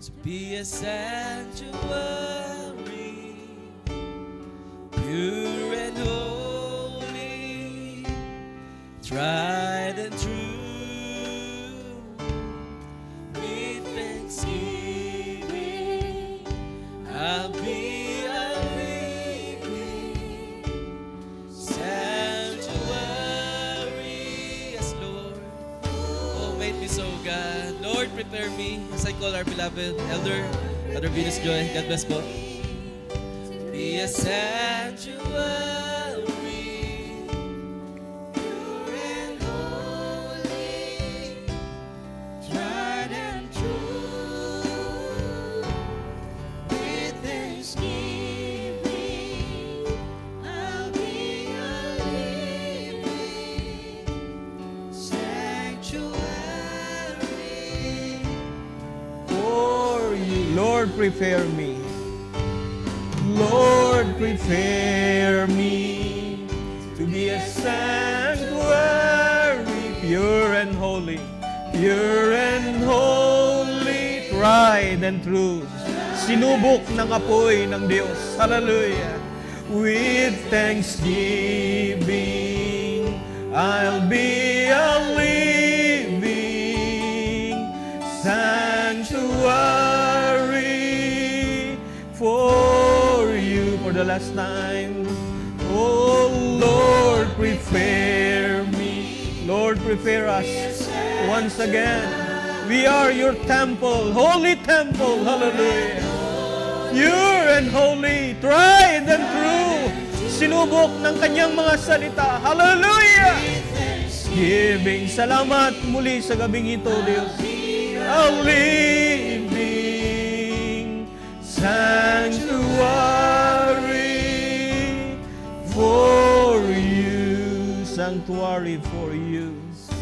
to be a sanctuary, pure and holy, tried and true, with thanksgiving, I'll be a living sanctuary. Yes, Lord. Oh, make me so, God. Lord, prepare me as I call our beloved Elder Venus Joy. God bless po. Be a sanctuary, pure and holy, tried and true, with thanksgiving, I'll be a living sanctuary For you, Lord, prepare me. Lord, prepare me to be a sanctuary, pure and holy, tried and true. Sinubok ng apoy ng Diyos. Hallelujah. With thanksgiving, I'll be a living sanctuary for you. For the last time, oh Lord, prepare me. Lord, prepare us once again. We are your temple, holy temple. Hallelujah. Pure and holy, tried and true. Sinubok ng kanyang mga salita. Hallelujah. Giving salamat muli sa gabing ito, Diyos. A living sanctuary for you. Sanctuary for you.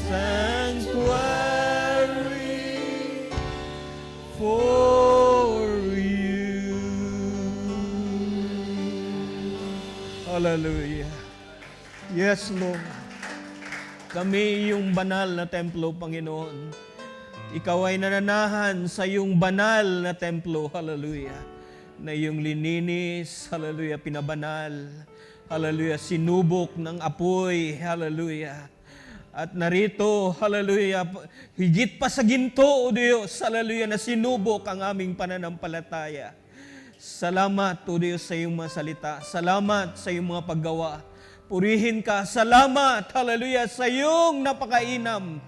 Sanctuary for you. Hallelujah. Yes, Lord. Kami yung banal na templo, Panginoon. Ikaw ay nananahan sa iyong banal na templo, hallelujah, na iyong lininis, hallelujah, pinabanal, hallelujah, sinubok ng apoy, hallelujah. At narito, hallelujah, higit pa sa ginto, O Diyos, hallelujah, na sinubok ang aming pananampalataya. Salamat, O Diyos, sa iyong mga salita. Salamat sa iyong mga paggawa. Purihin ka. Salamat, hallelujah, sa iyong napakainam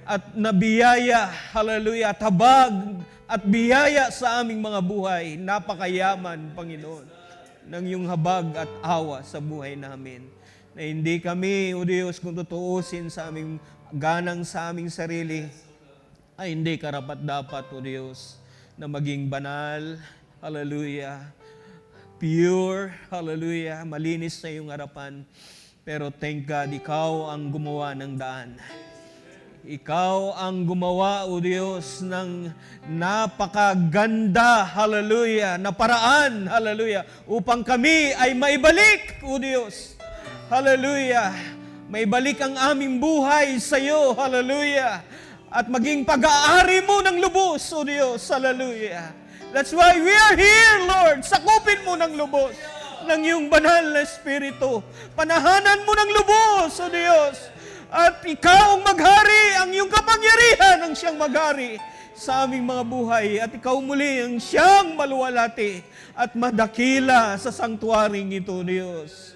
at nabiyaya, hallelujah, tabag at biyaya sa aming mga buhay. Napakayaman, Panginoon, ng iyong habag at awa sa buhay namin. Na hindi kami, O Diyos, kung tutuusin sa aming ganang sa aming sarili, ay hindi karapat-dapat, O Diyos, na maging banal, hallelujah, pure, hallelujah, malinis sa iyong harapan. Pero thank God, ikaw ang gumawa ng daan. Ikaw ang gumawa, O Diyos, ng napakaganda, hallelujah, na paraan, hallelujah, upang kami ay maibalik, O Diyos. Hallelujah. Maibalik ang aming buhay sa iyo, hallelujah. At maging pag-aari mo ng lubos, O Diyos, hallelujah. That's why we are here, Lord. Sakupin mo ng lubos ng iyong banal na Espiritu. Panahanan mo ng lubos, O Diyos. At ikaw ang maghari, ang iyong kapangyarihan ang siyang maghari sa aming mga buhay. At ikaw muli ang siyang maluwalhati at madakila sa sanktuaring ito, Diyos.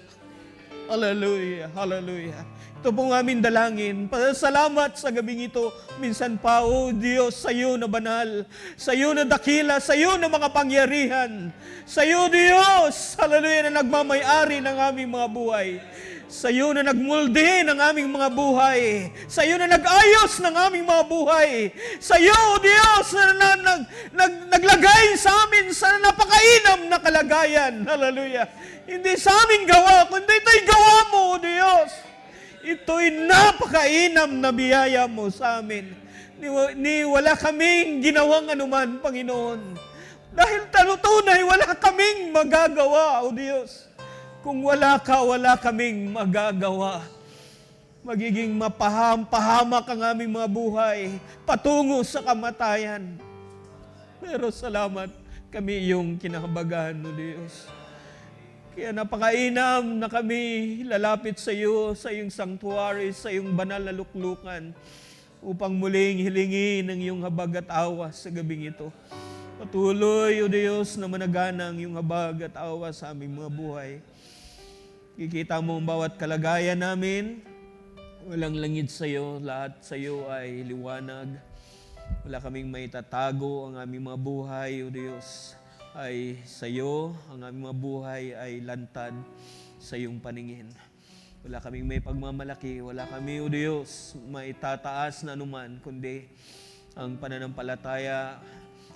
Hallelujah, hallelujah. Ito pong aming dalangin. Salamat sa gabing ito. Minsan pa, O Diyos, sa iyo na banal, sa iyo na dakila, sa iyo na makapangyarihan. Sa iyo, Diyos, hallelujah, na nagmamay-ari ng aming mga buhay. Sa iyo na nagmulde ng aming mga buhay. Sa iyo na nag-ayos ng aming mga buhay. Sa iyo, O Diyos, na naglagay sa amin sa napakainam na kalagayan. Hallelujah. Hindi sa aming gawa, kundi ito'y gawa mo, O Diyos. Ito'y napakainam na biyaya mo sa amin. Ni wala kaming ginawang anuman, Panginoon. Dahil talutunay, wala kaming magagawa, O Diyos. Kung wala ka, wala kaming magagawa. Magiging mapahamak ang aming mga buhay patungo sa kamatayan. Pero salamat, kami iyong kinahabagan, O Diyos. Kaya napakainam na kami lalapit sa iyo, sa iyong sanctuary, sa iyong banal na luklukan, upang muling hilingin ang iyong habag at awa sa gabing ito. Patuloy, O Diyos, na managanang iyong habag at awa sa aming mga buhay. Kikita mo ang bawat kalagayan namin, walang langit sa iyo, lahat sa iyo ay liwanag. Wala kaming maitatago, ang aming mga buhay, O Diyos, ay sa iyo, ang aming mga buhay ay lantad sa iyong paningin. Wala kaming may pagmamalaki, wala kami, O Diyos, maitataas na anuman, kundi ang pananampalataya,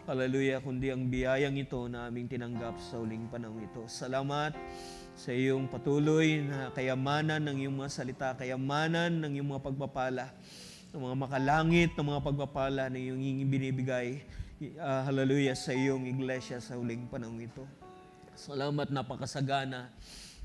hallelujah, kundi ang biyayang ito na aming tinanggap sa huling panahon ito. Salamat sa iyong patuloy na kayamanan ng iyong mga salita, kayamanan ng iyong mga pagpapala, ng mga makalangit na mga pagpapala na iyong binibigay, hallelujah, sa iyong iglesia sa huling panahon ito. Salamat, napakasagana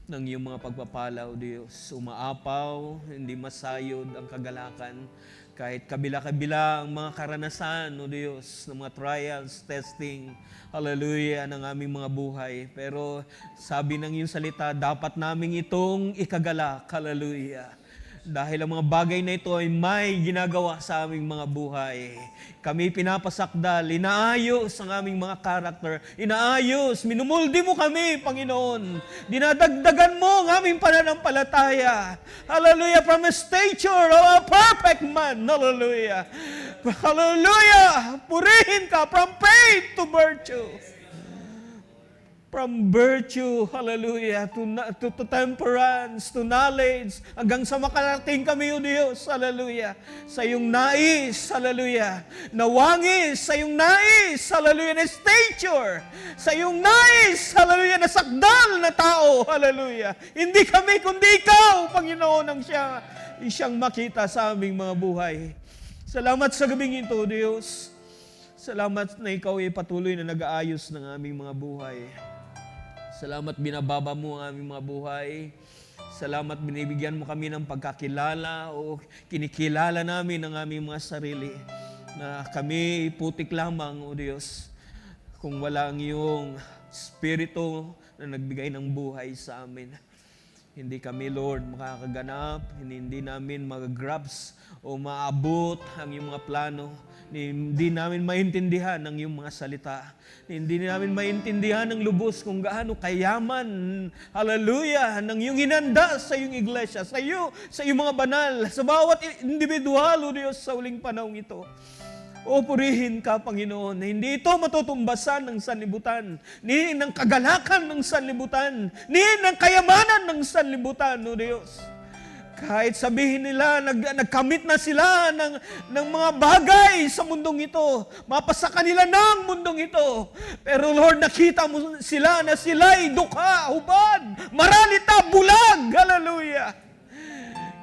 ng iyong mga pagpapala, O Diyos. Umaapaw, hindi masayod ang kagalakan, kahit kabila-kabila ang mga karanasan, O Diyos, ng mga trials, testing, hallelujah, ng aming mga buhay. Pero sabi ng iyong salita, dapat namin itong ikagalak, hallelujah. Dahil ang mga bagay na ito ay may ginagawa sa aming mga buhay. Kami pinapasakdal, inaayos ang aming mga karakter, inaayos, minumuldi mo kami, Panginoon. Dinadagdagan mo ang aming pananampalataya. Hallelujah, from a stature of a perfect man. Hallelujah. Hallelujah. Purihin ka from faith to virtue. From virtue, hallelujah, to temperance, to knowledge, hanggang sa makarating kami, O Diyos, hallelujah, sa iyong nais, hallelujah, nawangis, sa iyong nais, hallelujah, na stature, sa iyong nais, hallelujah, na sakdal na tao, hallelujah. Hindi kami, kundi ikaw, Panginoon, ang siyang makita sa aming mga buhay. Salamat sa gabing ito, Diyos. Salamat na ikaw ay patuloy na nag-aayos ng aming mga buhay. Salamat binababa mo ang aming mga buhay. Salamat binibigyan mo kami ng pagkakilala o kinikilala namin ang aming mga sarili na kami putik lamang, O Diyos, kung wala ang iyong Espiritu na nagbigay ng buhay sa amin. Hindi kami, Lord, makakaganap, hindi namin mag-grasp o maabot ang iyong mga plano. Hindi namin maintindihan ang iyong mga salita. Hindi namin maintindihan ng lubos kung gaano kayaman, hallelujah, ng iyong hinanda sa iyong iglesia, sa iyong mga banal, sa bawat individual, O Diyos, sa huling panahon ito. O purihin ka, Panginoon, na hindi ito matutumbasan ng sanlibutan, ni ng kagalakan ng sanlibutan, ni ng kayamanan ng sanlibutan, O Diyos. Kahit sabihin nila, nagkamit na sila ng mga bagay sa mundong ito, mapasa kanila ng mundong ito. Pero Lord, nakita mo sila na sila'y dukha, hubad, maralita, bulag, hallelujah.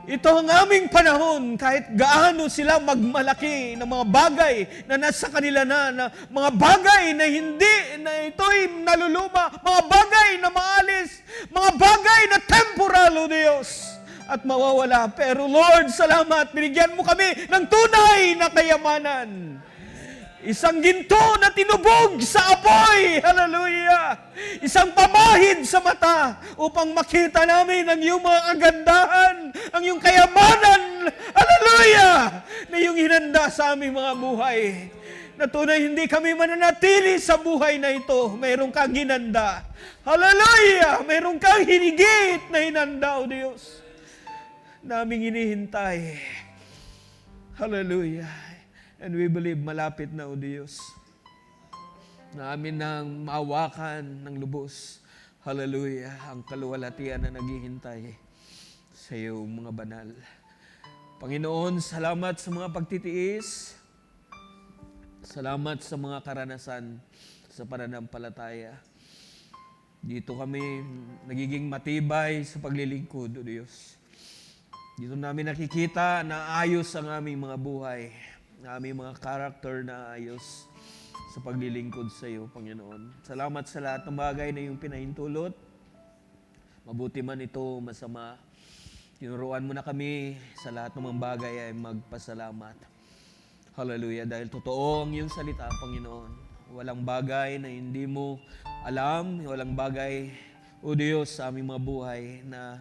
Ito ang aming panahon, kahit gaano sila magmalaki ng mga bagay na nasa kanila na mga bagay na hindi, na ito'y naluluma, mga bagay na maalis, mga bagay na temporal, O Diyos, at mawawala. Pero Lord, salamat, binigyan mo kami ng tunay na kayamanan. Isang ginto na tinubog sa apoy, hallelujah. Isang pamahid sa mata upang makita namin ang iyong mga kagandahan, ang iyong kayamanan, hallelujah, na iyong hinanda sa aming mga buhay. Na tunay hindi kami mananatili sa buhay na ito. Mayroon kang hinanda. Hallelujah! Mayroon kang hinigit na hinanda, O Diyos, naming hinihintay. Hallelujah. And we believe malapit na, O Diyos, na amin nang maawakan ng lubos, hallelujah, ang kaluwalhatian na naghihintay sa iyo, mga banal. Panginoon, salamat sa mga pagtitiis, salamat sa mga karanasan sa pananampalataya. Dito kami nagiging matibay sa paglilingkod, O Diyos. Dito namin nakikita na ayos ang aming mga buhay, ang aming mga karakter na ayos sa paglilingkod sa iyo, Panginoon. Salamat sa lahat ng bagay na iyong pinahintulot. Mabuti man ito, masama. Tinuruan mo na kami sa lahat ng mga bagay ay magpasalamat. Hallelujah. Dahil totoo ang iyong salita, Panginoon. Walang bagay na hindi mo alam, walang bagay, O Diyos, sa aming mga buhay na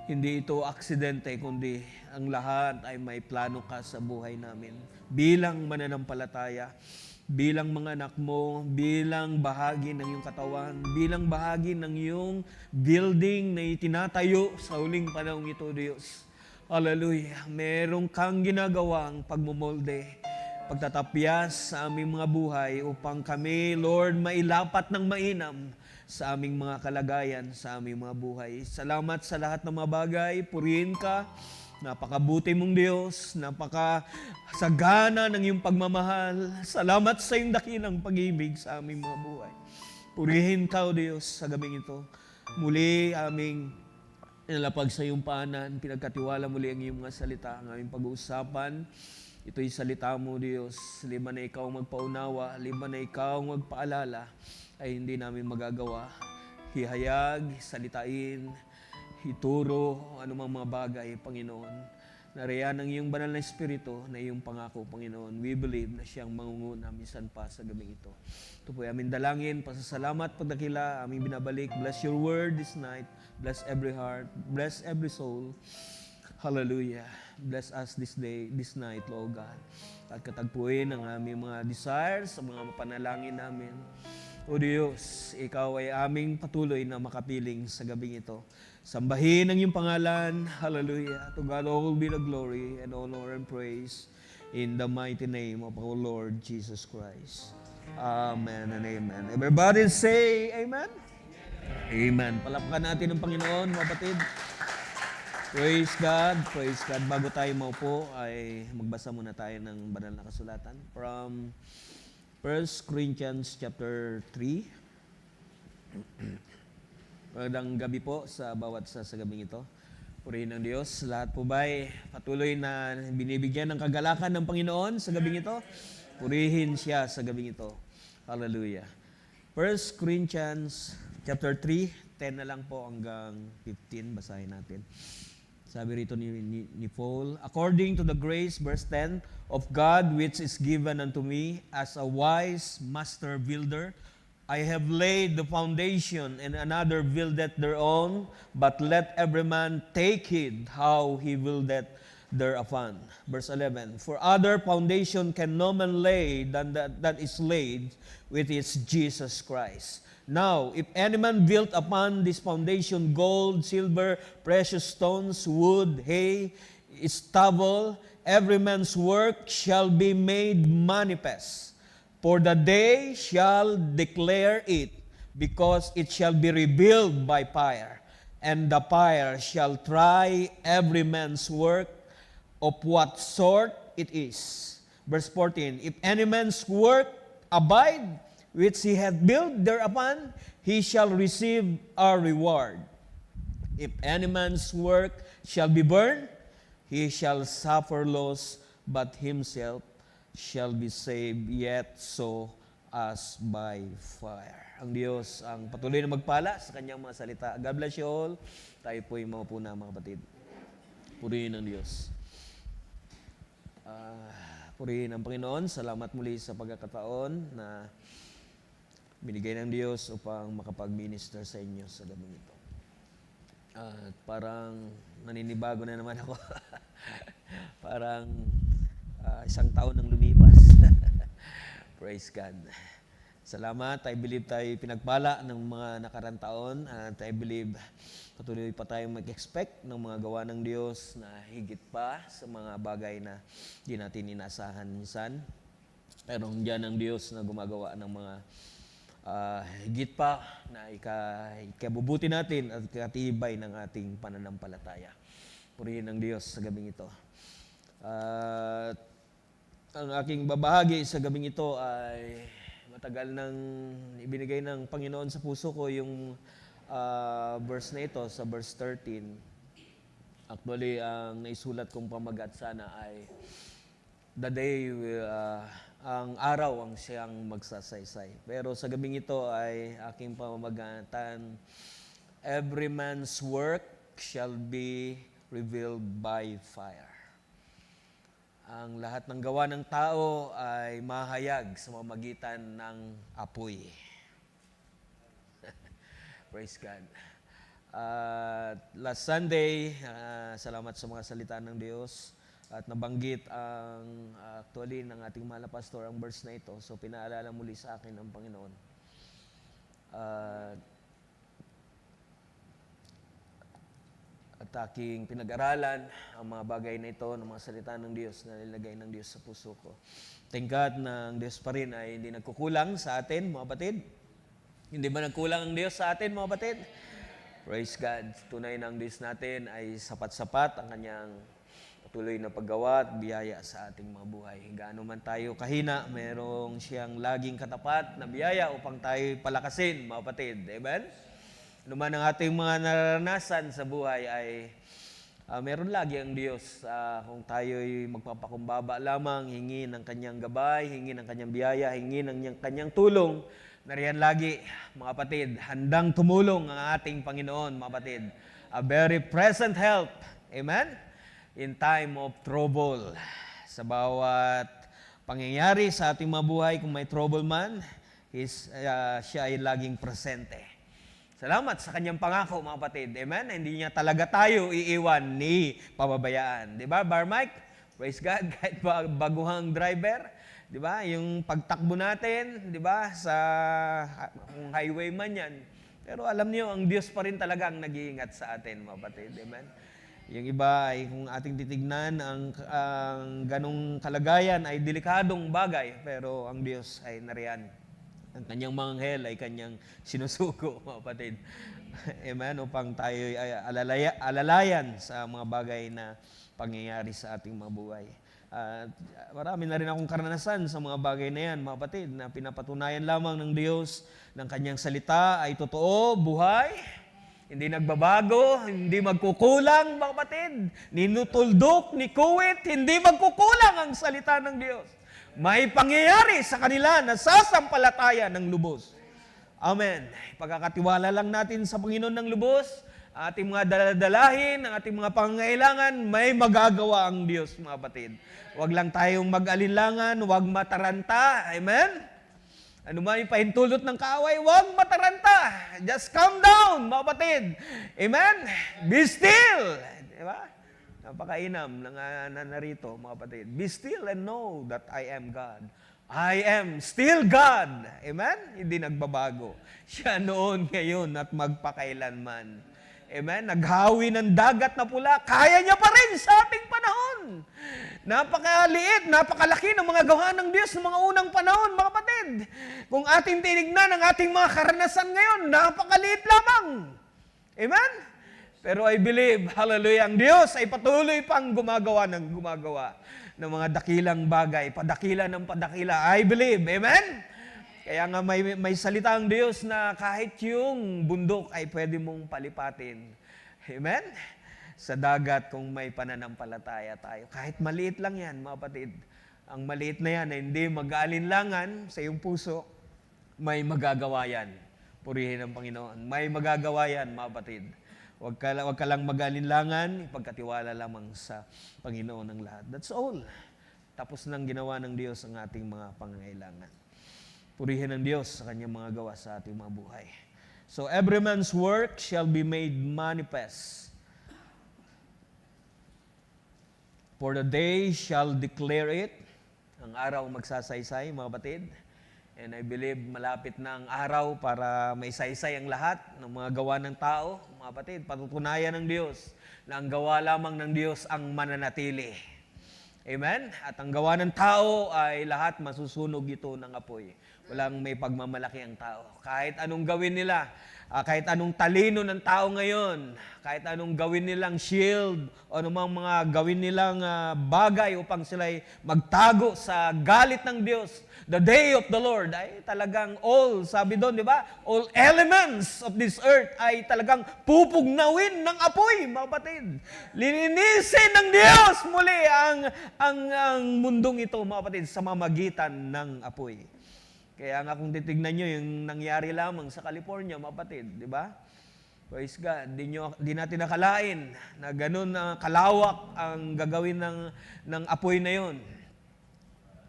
hindi ito aksidente, kundi ang lahat ay may plano ka sa buhay namin. Bilang mananampalataya, bilang mga anak mo, bilang bahagi ng iyong katawan, bilang bahagi ng iyong building na itinatayo sa huling panahong ito, Diyos. Hallelujah. Merong kang ginagawang pagmumolde, pagtatapyas sa aming mga buhay upang kami, Lord, mailapat ng mainam sa aming mga kalagayan, sa aming mga buhay. Salamat sa lahat ng mga bagay. Purihin ka. Napakabuti mong Diyos. Napakasagana ng iyong pagmamahal. Salamat sa iyong dakilang pag-ibig sa aming mga buhay. Purihin ka, O Diyos, sa gabing ito. Muli aming inalapag sa iyong paanan. Pinagkatiwala muli ang iyong mga salita, ang aming pag-uusapan. Ito'y salita mo, Diyos. Liban na ikaw magpaunawa, liban na ikaw magpaalala, ay hindi namin magagawa. Hihayag, salitain, ituro, anumang mga bagay, Panginoon. Nariyan ang iyong banal na Espiritu na iyong pangako, Panginoon. We believe na siyang mangunguna minsan pa sa gabing ito. Ito po ay aming dalangin, pasasalamat, pagdakila, aming binabalik. Bless your word this night. Bless every heart. Bless every soul. Hallelujah. Bless us this day, this night, Lord God. At katagpuin ang aming mga desires, sa mga panalangin namin. O Diyos, Ikaw ay aming patuloy na makapiling sa gabing ito. Sambahin ang iyong pangalan. Hallelujah. To God all be the glory and honor and praise in the mighty name of our Lord Jesus Christ. Amen and amen. Everybody say amen? Amen. Palakpakan natin ang Panginoon, mga kapatid. Praise God, praise God. Bago tayo maupo, ay magbasa muna tayo ng banal na kasulatan from 1 Corinthians chapter 3. Magandang gabi po sa bawat sa gabing ito. Purihin ng Diyos. Lahat po ba'y patuloy na binibigyan ng kagalakan ng Panginoon sa gabing ito? Purihin siya sa gabing ito. Hallelujah. 1 Corinthians chapter 3, 10 na lang po hanggang 15. Basahin natin. Sabi rito ni Paul, according to the grace, verse 10, of God which is given unto me as a wise master builder, I have laid the foundation, and another buildeth thereon, but let every man take heed how he buildeth thereupon. Verse 11, for other foundation can no man lay than that is laid, which is Jesus Christ. Now, if any man built upon this foundation gold, silver, precious stones, wood, hay, stubble, every man's work shall be made manifest. For the day shall declare it, because it shall be revealed by fire. And the fire shall try every man's work of what sort it is. Verse 14, if any man's work abide, which he hath built thereupon, he shall receive a reward. If any man's work shall be burned, he shall suffer loss, but himself shall be saved, yet so as by fire. Ang Diyos ang patuloy na magpala sa kanyang mga salita. God bless you all. Tayo po'y maupo na, mga kapatid. Purihin ang Diyos. Purihin ang Panginoon. Salamat muli sa pagkakataon na binigay ng Diyos upang makapag-minister sa inyo sa gabing ito. At parang naninibago na naman ako. Parang isang taon nang lumipas. Praise God. Salamat. I believe tayo pinagpala ng mga nakarang taon. At I believe patuloy pa tayong mag-expect ng mga gawa ng Diyos na higit pa sa mga bagay na di natin inasahan minsan. Pero diyan ang Diyos na gumagawa ng mga higit pa na ikabubuti natin at katibay ng ating pananampalataya. Purihin ng Diyos sa gabing ito. Ang aking babahagi sa gabing ito ay matagal nang ibinigay ng Panginoon sa puso ko yung verse na ito sa verse 13. Actually, ang naisulat kong pamagat sana ay the day ang araw ang siyang magsasaysay. Pero sa gabing ito ay aking pamamagatan, every man's work shall be revealed by fire. ang lahat ng gawa ng tao ay mahayag sa mamagitan ng apoy. Praise God. Last Sunday, salamat sa mga salita ng Diyos at nabanggit ang actually ng ating mahal na pastor ang verse na ito. So pinaalala muli sa akin ang Panginoon. At aking pinag-aralan ang mga bagay na ito, ng mga salita ng Diyos na nilagay ng Diyos sa puso ko. Thank God na ang Diyos pa rin ay hindi nagkukulang sa atin, mga batid. Hindi ba nagkulang ang Diyos sa atin, mga batid? Praise God. Tunay na ang Diyos natin ay sapat-sapat ang kanyang patuloy na paggawa at biyaya sa ating mga buhay. Gaano man tayo kahina, merong siyang laging katapat na biyaya upang tayo palakasin, mga batid. Amen? Ano man ang ating mga naranasan sa buhay ay meron lagi ang Diyos. Kung tayo'y magpapakumbaba lamang, hingi ng kanyang gabay, hingi ng kanyang biyaya, hingi ng kanyang tulong, nariyan lagi, mga kapatid, handang tumulong ang ating Panginoon, mga kapatid. A very present help, amen? In time of trouble. Sa bawat pangyayari sa ating mga buhay, kung may trouble man, siya ay laging presente. Salamat sa kanyang pangako, mga kapatid. Amen? Hindi niya talaga tayo iiwan ni pababayaan. Di ba, Bar Mike? Praise God. Kahit baguhang driver, di ba? Yung pagtakbo natin, di ba? Sa kung highway man yan. Pero alam niyo, ang Diyos pa rin talaga ang nag-iingat sa atin, mga kapatid. Amen? Yung iba ay kung ating titignan, ang ganong kalagayan ay delikadong bagay. Pero ang Diyos ay nariyan. Ang kanyang mga anghel ay kanyang sinusuko, mga kapatid. Amen? Upang tayo ay alalayan sa mga bagay na pangyayari sa ating mga buhay. Marami na rin akong karanasan sa mga bagay na yan, mga kapatid, na pinapatunayan lamang ng Diyos ng kanyang salita ay totoo, buhay, hindi nagbabago, hindi magkukulang, mga kapatid. Ni nutuldok, ni kuwit, hindi magkukulang ang salita ng Diyos. May pangyayari sa kanila na sasampalataya ng lubos. Amen. Pagkakatiwala lang natin sa Panginoon ng lubos, ating mga daladalahin, ang ating mga pangangailangan, may magagawa ang Diyos, mga kapatid. Huwag lang tayong mag-alinlangan, huwag mataranta. Amen? Ano man yung pahintulot ng kaaway, huwag mataranta. Just calm down, mga kapatid. Amen? Be still. Diba? Napakainam na narito, mga kapatid. Be still and know that I am God. I am still God. Amen? Hindi nagbabago. Siya noon, ngayon, at magpakailanman. Amen? Naghawi ng dagat na pula. Kaya niya pa rin sa ating panahon. Napakaliit, napakalaki ng mga gawa ng Diyos ng mga unang panahon, mga kapatid. Kung ating tinignan ang ating mga karanasan ngayon, napakaliit lamang. Amen? Pero I believe, hallelujah, ang Diyos ay patuloy pang gumagawa ng mga dakilang bagay, padakila ng padakila. I believe, amen? Kaya nga may salita ang Diyos na kahit yung bundok ay pwede mong palipatin. Amen? Sa dagat kung may pananampalataya tayo. Kahit maliit lang yan, mga kapatid. Ang maliit na yan ay hindi mag-aalinlangan sa iyong puso, may magagawa yan. Purihin ang Panginoon. May magagawa yan, mga kapatid. Huwag ka lang mag-alinlangan, ipagkatiwala lamang sa Panginoon ng lahat. That's all. Tapos nang ginawa ng Diyos ang ating mga pangangailangan. Purihin ng Diyos sa kanyang mga gawa sa ating mga buhay. So every man's work shall be made manifest. For the day shall declare it. Ang araw magsasaysay, mga batid. And I believe malapit na ang araw para maisaysay ang lahat ng mga gawa ng tao. Mga kapatid, patutunayan ng Diyos na ang gawa lamang ng Diyos ang mananatili. Amen? At ang gawa ng tao ay lahat masusunog ito ng apoy. Walang may pagmamalaki ang tao. Kahit anong gawin nila, kahit anong talino ng tao ngayon, kahit anong gawin nilang shield o anumang mga gawin nilang bagay upang sila'y magtago sa galit ng Diyos, the day of the Lord ay talagang all, sabi doon, di ba? All elements of this earth ay talagang pupugnawin ng apoy, mga kapatid. Lilinisin ng Diyos muli ang mundong ito, mga kapatid, sa mamagitan ng apoy. Kaya nga kung titignan nyo yung nangyari lamang sa California, mga kapatid, di ba? Praise God. Di natin nakalain na ganun na kalawak ang gagawin ng apoy na yon.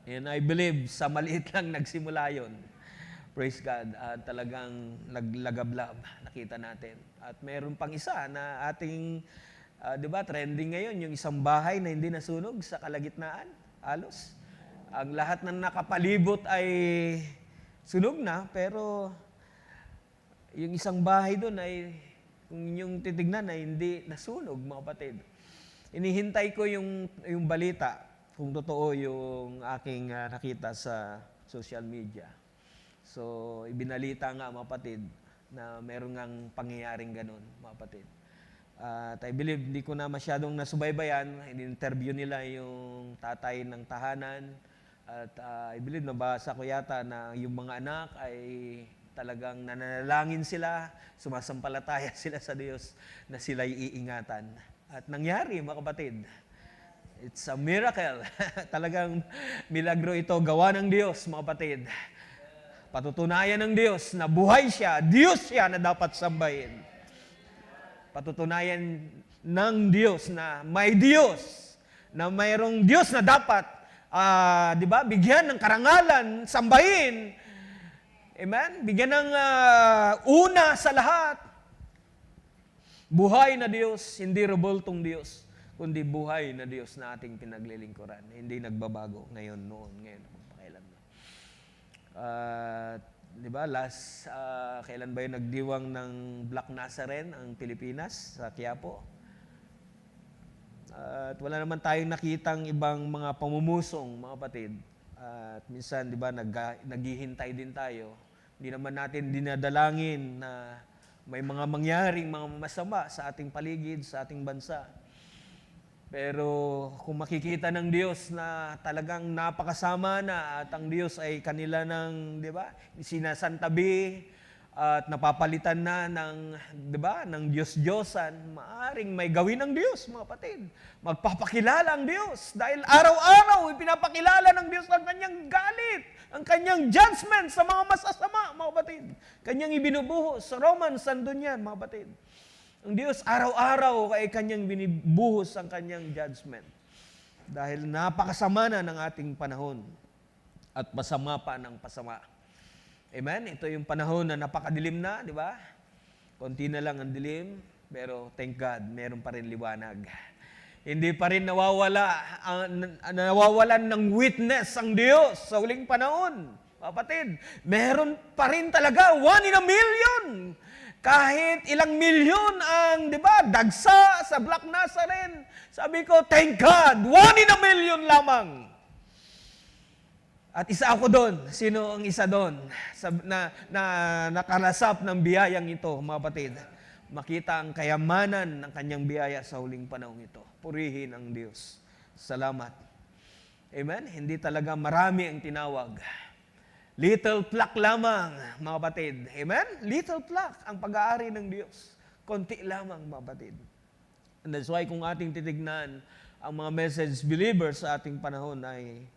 And I believe sa maliit lang nagsimula yon. Praise God. At talagang naglagablab, nakita natin. At meron pang isa na ating, di ba, trending ngayon, yung isang bahay na hindi nasunog sa kalagitnaan, halos. Ang lahat ng nakapalibot ay sunog na, pero yung isang bahay doon ay, kung yung titignan ay hindi nasunog, mga kapatid. Inihintay ko yung balita, kung totoo yung aking nakita sa social media. So, ibinalita nga, mga kapatid, na meron ngang pangyayaring ganun, mga kapatid. At I believe, hindi ko na masyadong nasubaybayan. In-interview nila yung tatay ng tahanan. At I believe, nabasa ko yata na yung mga anak ay talagang nananalangin sila, sumasampalataya sila sa Diyos na sila'y iingatan. At nangyari, mga kapatid. It's a miracle. Talagang milagro ito, gawa ng Diyos, mga kapatid. Patutunayan ng Diyos na buhay siya, Diyos siya na dapat sambahin. Patutunayan ng Diyos na may Diyos, na mayroong Diyos na dapat, di ba, bigyan ng karangalan, sambahin. Amen? Bigyan ng una sa lahat. Buhay na Diyos, hindi rebultong Diyos, kundi buhay na Diyos na ating pinaglilingkuran. Hindi nagbabago ngayon, noon, ngayon, pakailanman. Di ba, kailan ba yung nagdiwang ng Black Nazarene ang Pilipinas sa Quiapo? At wala naman tayong nakitang ibang mga pamumusong, mga kapatid. At minsan, di ba, naghihintay din tayo. Hindi naman natin dinadalangin na may mga mangyaring mga masama sa ating paligid, sa ating bansa. Pero kung makikita ng Diyos na talagang napakasama na at ang Diyos ay kanila ng, di ba, sinasantabi at napapalitan na ng, di ba, ng Diyos-Diyosan, maaring may gawin ng Diyos, mga kapatid. Magpapakilala ang Diyos dahil araw-araw ipinapakilala ng Diyos ang kanyang galit, ang kanyang judgment sa mga masasama, mga kapatid. Kanyang ibinubuhos. Sa Romans, sandun yan, mga kapatid. Ang Diyos araw-araw ay kanyang binibuhos ang kanyang judgment. Dahil napakasama na ng ating panahon at pasama pa ng pasama. Amen? Ito yung panahon na napakadilim na, di ba? Konti na lang ang dilim, pero thank God, meron pa rin liwanag. Hindi pa rin nawawalan ng witness ang Diyos sa huling panahon. Kapatid, meron pa rin talaga 1 in a million. Kahit ilang milyon ang, di ba, dagsa sa Black Nazarene. Sabi ko, thank God, 1 in a million lamang. At isa ako doon. Sino ang isa doon? Na nakalasap ng biyayang ito, mga kapatid. Makita ang kayamanan ng kanyang biyaya sa huling panahon ito. Purihin ang Diyos. Salamat. Amen? Hindi talaga marami ang tinawag. Little flock lamang, mga kapatid. Amen? Little flock ang pag-aari ng Diyos. Konti lamang, mga kapatid. And that's why kung ating titignan ang mga message believers sa ating panahon ay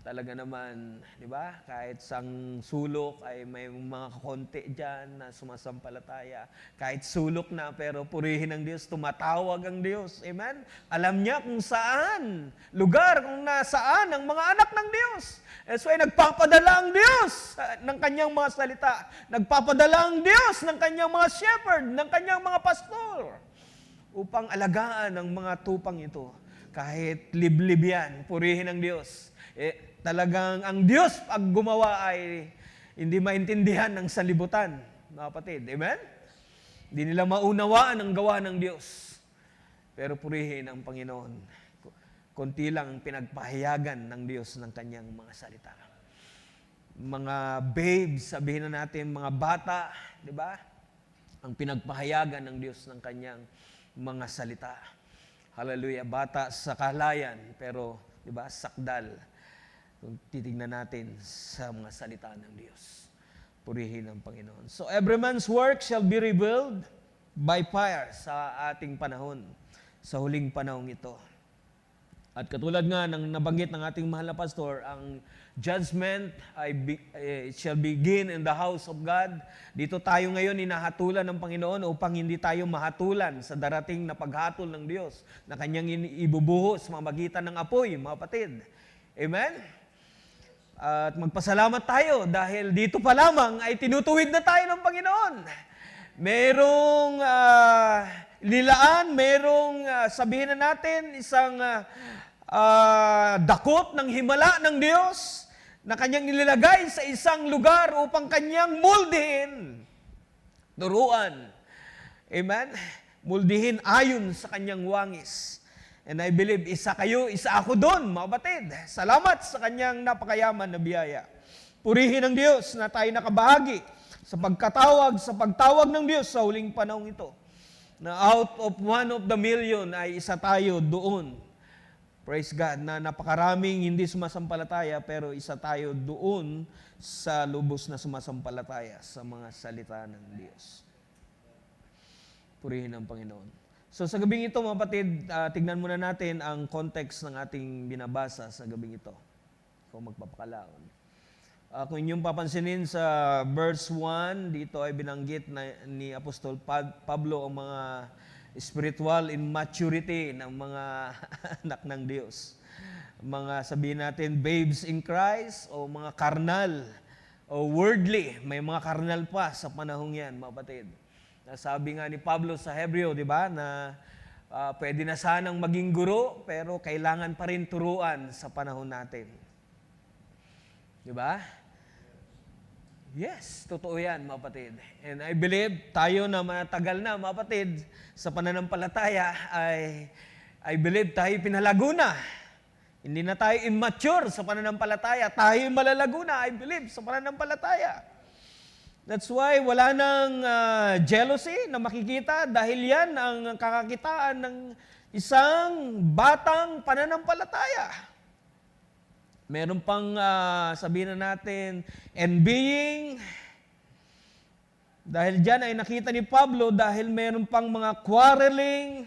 talaga naman, di ba? Kahit sang sulok ay may mga kakonti dyan na sumasampalataya. Kahit sulok na, pero purihin ng Diyos, tumatawag ang Diyos. Amen? Alam niya kung saan, lugar, kung nasaan ang mga anak ng Diyos. That's why nagpapadala ang Diyos ng kanyang mga salita. Nagpapadala ang Diyos ng kanyang mga shepherd, ng kanyang mga pastor, upang alagaan ang mga tupang ito. Kahit liblib yan, purihin ng Diyos. Talagang ang Diyos pag gumawa ay hindi maintindihan ng sanlibutan, mga kapatid. Amen? Hindi nila maunawaan ang gawa ng Diyos. Pero purihin ang Panginoon. Konti lang ang pinagpahayagan ng Diyos ng kanyang mga salita. Mga babes, sabihin na natin, mga bata, di ba? Ang pinagpahayagan ng Diyos ng kanyang mga salita. Hallelujah. Bata sa kahalayan, pero, di ba, sakdal. Kung titignan natin sa mga salita ng Diyos. Purihin ang Panginoon. So, every man's work shall be revealed by fire sa ating panahon, sa huling panahon ito. At katulad nga ng nabanggit ng ating mahal na pastor, ang judgment it shall begin in the house of God. Dito tayo ngayon hinahatulan ng Panginoon upang hindi tayo mahatulan sa darating na paghatol ng Diyos na kanyang ibubuhos sa mamagitan ng apoy, mga kapatid. Amen? At magpasalamat tayo dahil dito pa lamang ay tinutuwid na tayo ng Panginoon. Merong lilaan, merong sabihin na natin, isang dakot ng himala ng Diyos na kanyang nilagay sa isang lugar upang kanyang muldihin, turuan. Amen? Muldihin ayon sa kanyang wangis. And I believe, isa kayo, isa ako doon, mga batid. Salamat sa kanyang napakayaman na biyaya. Purihin ang Diyos na tayo nakabahagi sa pagtawag ng Diyos sa huling panahong ito. Na out of 1 of the million ay isa tayo doon. Praise God, na napakaraming hindi sumasampalataya, pero isa tayo doon sa lubos na sumasampalataya sa mga salita ng Diyos. Purihin ang Panginoon. So sa gabing ito, mga kapatid, tignan muna natin ang context ng ating binabasa sa gabing ito. Kung magpapakalaon. Kung inyong papansinin sa verse 1, dito ay binanggit ni Apostol Pablo ang mga spiritual immaturity ng mga anak ng Diyos. Mga sabihin natin, babes in Christ, o mga karnal, o worldly. May mga karnal pa sa panahong yan, mga kapatid. Sabi nga ni Pablo sa Hebreo, di ba, na pwede na sanang maging guro, pero kailangan pa rin turuan sa panahon natin. Di ba? Yes, totoo yan, mga kapatid. And I believe, tayo na matagal na, mga kapatid, sa pananampalataya, I believe tayo pinalago na. Hindi na tayo immature sa pananampalataya. Tayo malalago na, I believe, sa pananampalataya. That's why wala nang jealousy na makikita dahil yan ang kakakitaan ng isang batang pananampalataya. Meron pang sabihin na natin, envying. Dahil dyan ay nakita ni Pablo dahil meron pang mga quarreling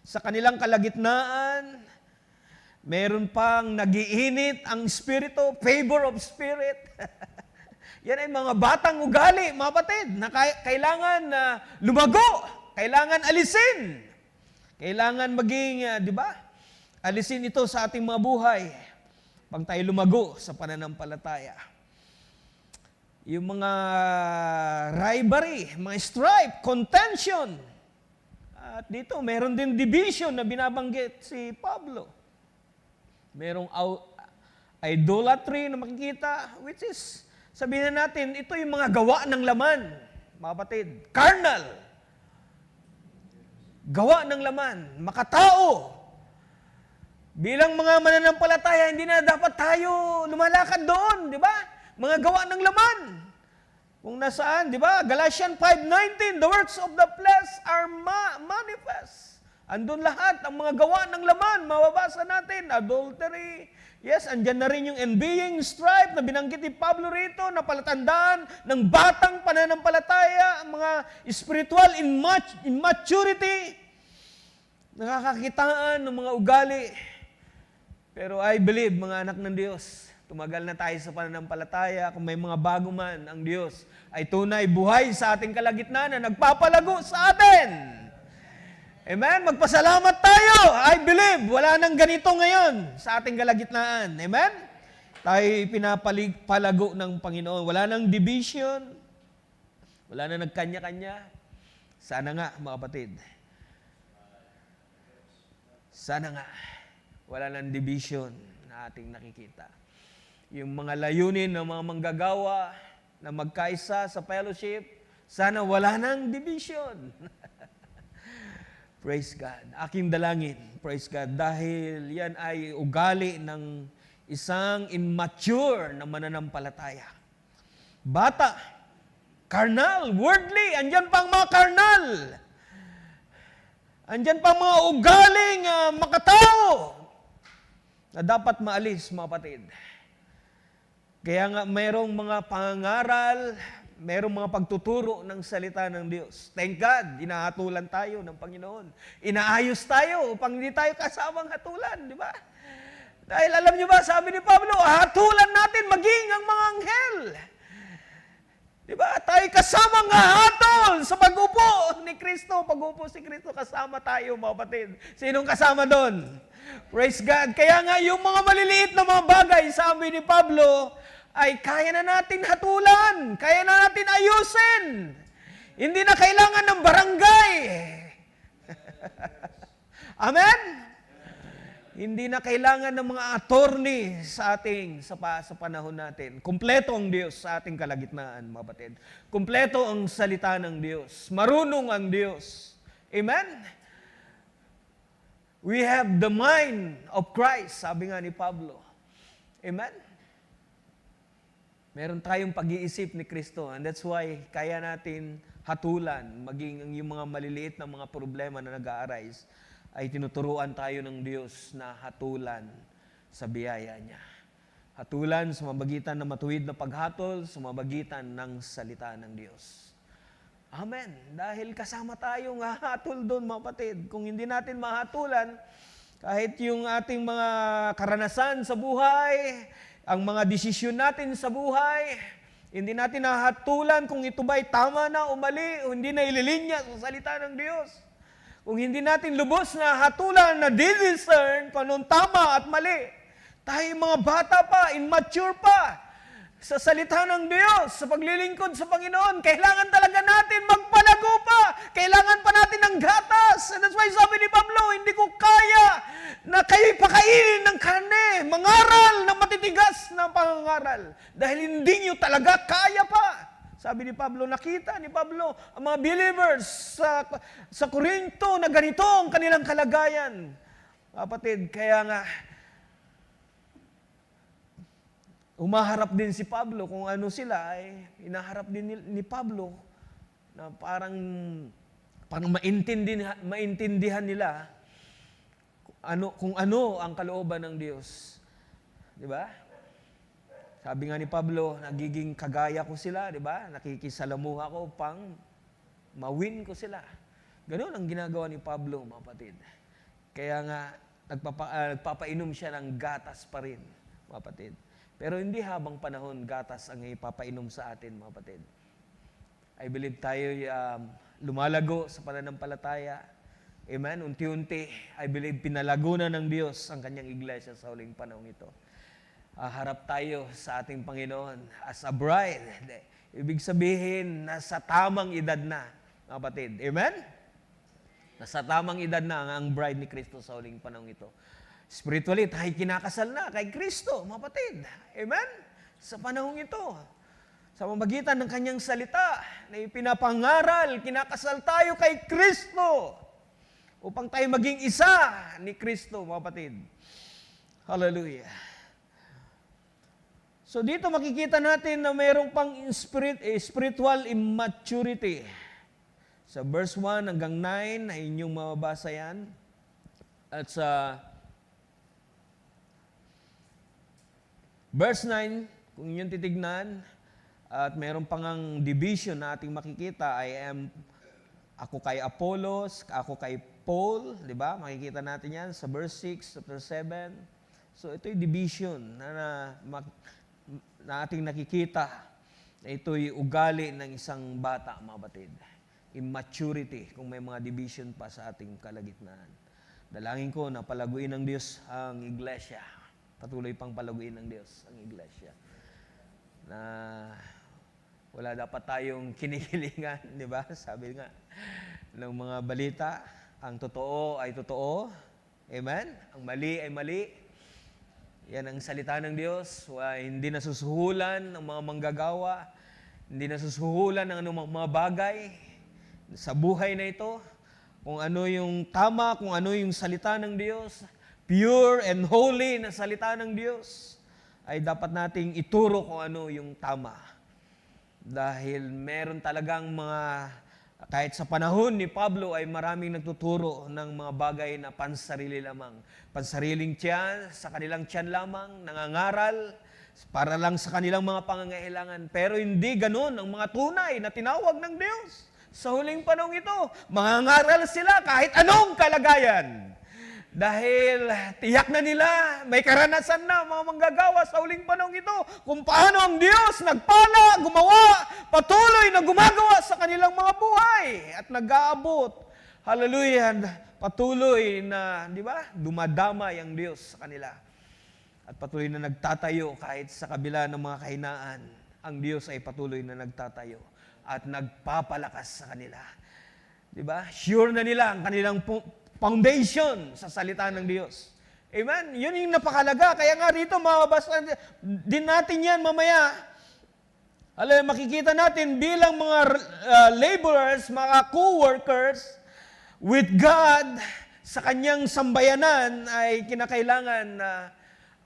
sa kanilang kalagitnaan. Meron pang nagiinit ang spirito, favor of spirit. Yan ay mga batang ugali, mga kapatid, na kailangan lumago, kailangan alisin. Kailangan maging, di ba? Alisin ito sa ating mga buhay. Pag tayo lumago sa pananampalataya. Yung mga rivalry, mga strife, contention. At dito, meron din division na binabanggit si Pablo. Merong idolatry na makikita, which is, sabihin na natin, ito yung mga gawa ng laman, mga kapatid. Carnal. Gawa ng laman. Makatao. Bilang mga mananampalataya, hindi na dapat tayo lumalakad doon, di ba? Mga gawa ng laman. Kung nasaan, di ba? Galatians 5:19, the works of the flesh are manifest. Andun lahat, ang mga gawa ng laman, mababasa natin, adultery. Yes, andyan na rin yung envying, strife, na binanggit ni Pablo rito, na palatandaan ng batang pananampalataya, ang mga spiritual immaturity, nakakakitaan ng mga ugali. Pero I believe, mga anak ng Diyos, tumagal na tayo sa pananampalataya. Kung may mga bago man, ang Diyos ay tunay buhay sa ating kalagitnaan na nagpapalago sa atin. Amen? Magpasalamat tayo. I believe, wala nang ganito ngayon sa ating kalagitnaan. Amen? Tayo pinapalago ng Panginoon. Wala nang division. Wala nang nagkanya-kanya. Sana nga, mga kapatid. Sana nga. Wala nang division na ating nakikita. Yung mga layunin ng mga manggagawa na magkaisa sa fellowship, sana wala nang division. Praise God. Aking dalangin, praise God, dahil yan ay ugali ng isang immature na mananampalataya. Bata, carnal, worldly, andyan pang mga carnal. Andyan pang mga ugaling makatao na dapat maalis, mga kapatid. Kaya nga mayroong mga pangangaral, mayroong mga pagtuturo ng salita ng Diyos. Thank God, inahatulan tayo ng Panginoon. Inaayos tayo upang hindi tayo kasamang hatulan, di ba? Dahil alam niyo ba, sabi ni Pablo, hatulan natin maging ang mga anghel. Di ba? Tayo kasamang hatol sa pag-upo ni Kristo. Pag-upo si Kristo, kasama tayo, mga kapatid. Sinong kasama doon? Praise God. Kaya nga, yung mga maliliit na mga bagay, sabi ni Pablo, ay kaya na natin hatulan. Kaya na natin ayusin. Hindi na kailangan ng barangay. Amen? Hindi na kailangan ng mga attorney sa panahon natin. Kumpleto ang Diyos sa ating kalagitnaan, mga kapatid. Kumpleto ang salita ng Diyos. Marunong ang Diyos. Amen? We have the mind of Christ, sabi nga ni Pablo. Amen? Meron tayong pag-iisip ni Kristo, and that's why kaya natin hatulan, maging yung mga maliliit na mga problema na nag-a-arise, ay tinuturuan tayo ng Diyos na hatulan sa biyaya niya. Hatulan sa mamagitan ng matuwid na paghatol, sa mamagitan ng salita ng Diyos. Amen. Dahil kasama tayong hahatol doon, mga kapatid. Kung hindi natin mahatulan, kahit yung ating mga karanasan sa buhay, ang mga desisyon natin sa buhay, hindi natin nahatulan kung ito ba'y tama na o mali, o hindi na ililinya sa salita ng Diyos. Kung hindi natin lubos na hatulan, na di-discern kung anong tama at mali, tayo mga bata pa, immature pa, sa salita ng Diyos, sa paglilingkod sa Panginoon, kailangan talaga natin magpalago pa. Kailangan pa natin ng gatas. And that's why sabi ni Pablo, hindi ko kaya na kayo'y pakainin ng karne, mangaral ng matitigas na pangangaral. Dahil hindi nyo talaga kaya pa. Sabi ni Pablo, nakita ni Pablo ang mga believers sa Corinto na ganito ang kanilang kalagayan. Kapatid, kaya nga, umaharap din si Pablo kung ano sila, ay inaharap din ni Pablo na parang maintindihan nila kung ano ang kalooban ng Diyos. Di ba? Sabi nga ni Pablo, nagiging kagaya ko sila, di ba? Nakikisalamuha ko pang mawin ko sila. Ganun ang ginagawa ni Pablo, mga kapatid. Kaya nga, nagpapainom siya ng gatas pa rin, mga kapatid. Pero hindi habang panahon gatas ang ipapainom sa atin, mga kapatid. I believe tayo lumalago sa pananampalataya. Amen? Unti-unti, I believe pinalago na ng Diyos ang kanyang iglesia sa huling panahon ito. Harap tayo sa ating Panginoon as a bride. Ibig sabihin, nasa tamang edad na, mga kapatid. Amen? Nasa tamang edad na ang bride ni Kristo sa huling panahon ito. Spiritually, tayo kinakasal na kay Kristo, mga kapatid. Amen? Sa panahong ito, sa mamagitan ng kanyang salita na ipinapangaral, kinakasal tayo kay Kristo upang tayo maging isa ni Kristo, mga kapatid. Hallelujah. So dito makikita natin na mayroong pang spiritual immaturity. Sa verse 1 hanggang 9, ay inyong mababasa yan. At sa verse 9, kung inyong titignan, at mayroon pang ang division na ating makikita, ako kay Apollos, ako kay Paul, di ba? Makikita natin yan sa verse 6, chapter 7. So ito'y division na ating nakikita na ito'y ugali ng isang bata, mga batid. Immaturity, kung may mga division pa sa ating kalagitnaan. Dalangin ko na palaguin ng Diyos ang iglesia. Patuloy pang palaguin ng Diyos ang iglesia. Na wala dapat tayong kinikilingan, di ba? Sabi nga ng mga balita, ang totoo ay totoo. Amen? Ang mali ay mali. Yan ang salita ng Diyos. Hindi nasusuhulan ng mga manggagawa. Hindi nasusuhulan ng mga bagay sa buhay na ito. Kung ano yung tama, kung ano yung salita ng Diyos, pure and holy na salita ng Diyos, ay dapat nating ituro kung ano yung tama. Dahil meron talagang kahit sa panahon ni Pablo ay maraming nagtuturo ng mga bagay na pansarili lamang. Pansariling tiyan, sa kanilang tiyan lamang, nangangaral, para lang sa kanilang mga pangangailangan. Pero hindi ganun ang mga tunay na tinawag ng Diyos. Sa huling panahon ito, mangangaral sila kahit anong kalagayan. Dahil tiyak na nila, may karanasan na mga manggagawa sa huling panahon ito kung paano ang Diyos nagpala, gumawa, patuloy na gumagawa sa kanilang mga buhay at nag-aabot. Hallelujah! Patuloy na, di ba, dumadamay ang Diyos sa kanila. At patuloy na nagtatayo kahit sa kabila ng mga kahinaan. Ang Diyos ay patuloy na nagtatayo at nagpapalakas sa kanila. Di ba? Sure na nila ang kanilang foundation sa salita ng Diyos. Amen? Yun yung napakalaga. Kaya nga rito, mababasa din natin yan mamaya. Makikita natin bilang mga laborers, mga co-workers with God sa kanyang sambayanan ay kinakailangan na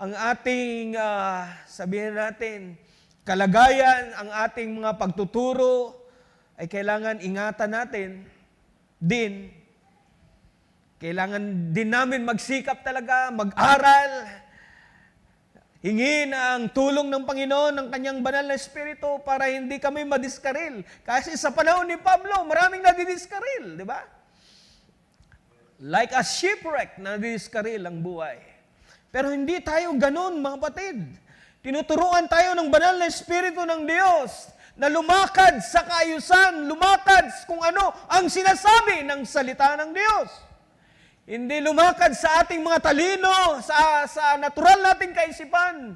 ang ating, sabihin natin, kalagayan, ang ating mga pagtuturo ay kailangan ingatan natin din. Kailangan din namin magsikap talaga, mag-aral, hingin ang tulong ng Panginoon, ng Kanyang banal na Espiritu para hindi kami madiskaril. Kasi sa panahon ni Pablo, maraming nadidiskaril, di ba? Like a shipwreck, nadidiskaril ang buhay. Pero hindi tayo ganun, mga kapatid. Tinuturuan tayo ng banal na Espiritu ng Diyos na lumakad sa kaayusan, lumakad kung ano ang sinasabi ng salita ng Diyos. Hindi lumakad sa ating mga talino, sa natural nating kaisipan.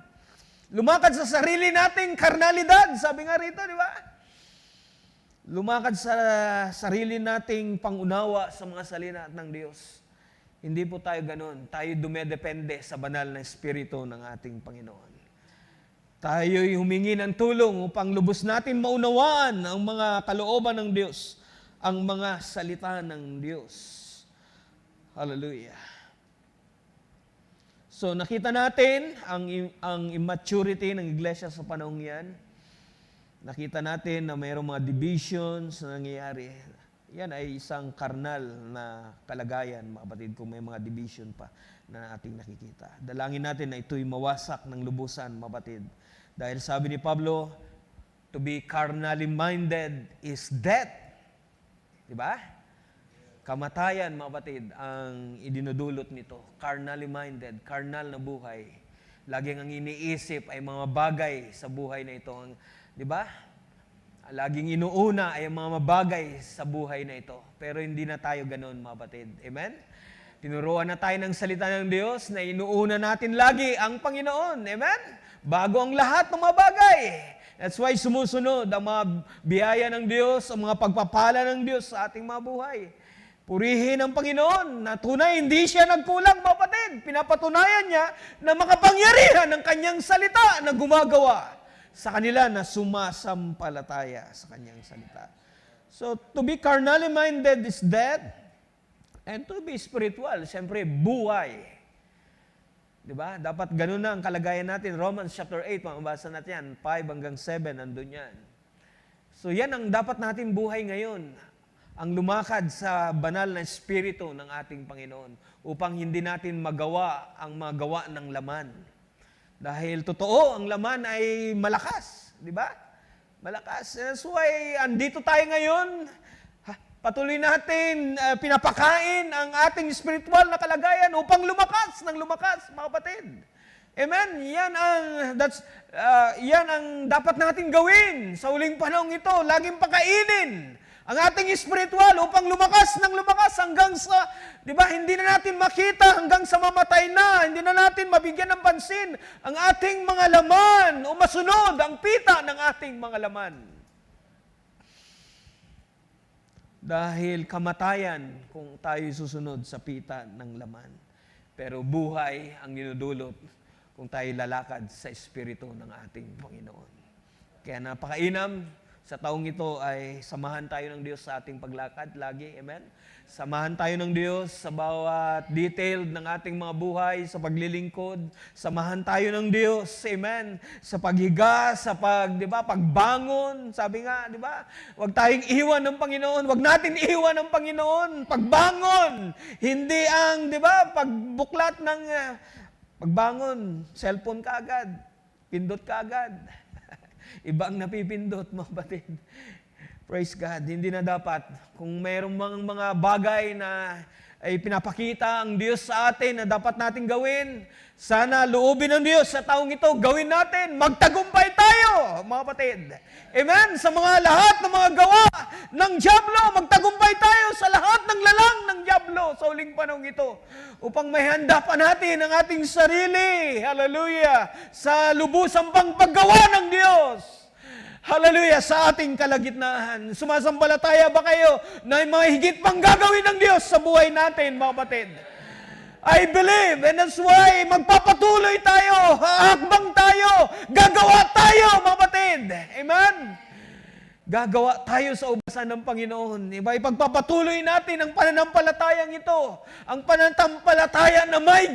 Lumakad sa sarili nating karnalidad, sabi nga rito, di ba? Lumakad sa sarili nating pangunawa sa mga salita ng Diyos. Hindi po tayo ganun. Tayo dumedepende sa banal na Espiritu ng ating Panginoon. Tayo'y humingi ng tulong upang lubos natin maunawaan ang mga kalooban ng Diyos, ang mga salita ng Diyos. Hallelujah. So nakita natin ang immaturity ng iglesia sa panahong yan. Nakita natin na mayroong mga divisions na nangyayari. Yan ay isang karnal na kalagayan, mga kapatid, kung may mga division pa na ating nakikita. Dalangin natin na ito'y mawasak ng lubusan, mga kapatid. Dahil sabi ni Pablo, to be carnally minded is death. Diba? Kamatayan, mga kapatid, ang idinudulot nito. Carnally minded, carnal na buhay. Laging ang iniisip ay mga bagay sa buhay na ito. Di ba? Laging inuuna ay mga bagay sa buhay na ito. Pero hindi na tayo ganoon, mga kapatid. Amen? Tinuruan na tayo ng salita ng Diyos na inuuna natin lagi ang Panginoon. Amen? Bago ang lahat ng mga bagay. That's why sumusunod ang mga biyaya ng Diyos, ang mga pagpapala ng Diyos sa ating mga buhay. Purihin ang Panginoon na tunay hindi siya nagkulang, mga kapatid. Pinapatunayan niya na makapangyarihan ng kanyang salita na gumagawa sa kanila na sumasampalataya sa kanyang salita. So, to be carnally minded is death, and to be spiritual, siyempre, buhay. Diba? Dapat ganun na ang kalagayan natin. Romans chapter 8, mabasa natin yan, 5 hanggang 7, nandun yan. So, yan ang dapat natin buhay ngayon. Ang lumakad sa banal na Espiritu ng ating Panginoon upang hindi natin magawa ang magawa ng laman. Dahil totoo, ang laman ay malakas. Di ba? Malakas. That's why, andito tayo ngayon. Patuloy natin pinapakain ang ating spiritual na kalagayan upang lumakas ng lumakas, mga kapatid. Amen? Yan ang dapat natin gawin sa huling panahon ito. Laging pakainin ang ating spiritual upang lumakas ng lumakas hanggang sa, di ba, hindi na natin makita hanggang sa mamatay na, hindi na natin mabigyan ng pansin ang ating mga laman o masunod ang pita ng ating mga laman. Dahil kamatayan kung tayo susunod sa pita ng laman. Pero buhay ang dinudulot kung tayo lalakad sa Espiritu ng ating Panginoon. Kaya napakainam sa taong ito ay samahan tayo ng Diyos sa ating paglakad lagi. Amen? Samahan tayo ng Diyos sa bawat detail ng ating mga buhay, sa paglilingkod. Samahan tayo ng Diyos, amen, sa paghiga, sa pagbangon. Sabi nga, di ba? Huwag tayong iwan ng Panginoon. Huwag natin iwan ng Panginoon. Pagbangon. Hindi ang, di ba, pagbuklat ng pagbangon, cellphone ka agad, pindot ka agad. Iba ang napipindot, mga batid. Praise God. Hindi na dapat. Kung mayroong mga bagay na ay pinapakita ang Diyos sa atin na dapat natin gawin. Sana loobin ng Diyos sa taong ito, gawin natin. Magtagumpay tayo, mga kapatid. Amen? Sa mga lahat ng mga gawa ng dyablo, magtagumpay tayo sa lahat ng lalang ng dyablo sa uling panahon ito. Upang may handa pa natin ang ating sarili, hallelujah, sa lubusang pang paggawa ng Diyos. Hallelujah, sa ating kalagitnaan. Sumasambalataya ba kayo na may mga higit pang gagawin ng Diyos sa buhay natin, mga kapatid? I believe, and that's why magpapatuloy tayo, hahakbang tayo, gagawa tayo, mga kapatid. Amen? Gagawa tayo sa ubasan ng Panginoon. Diba? Ipagpapatuloy natin ang pananampalatayang ito. Ang pananampalataya na may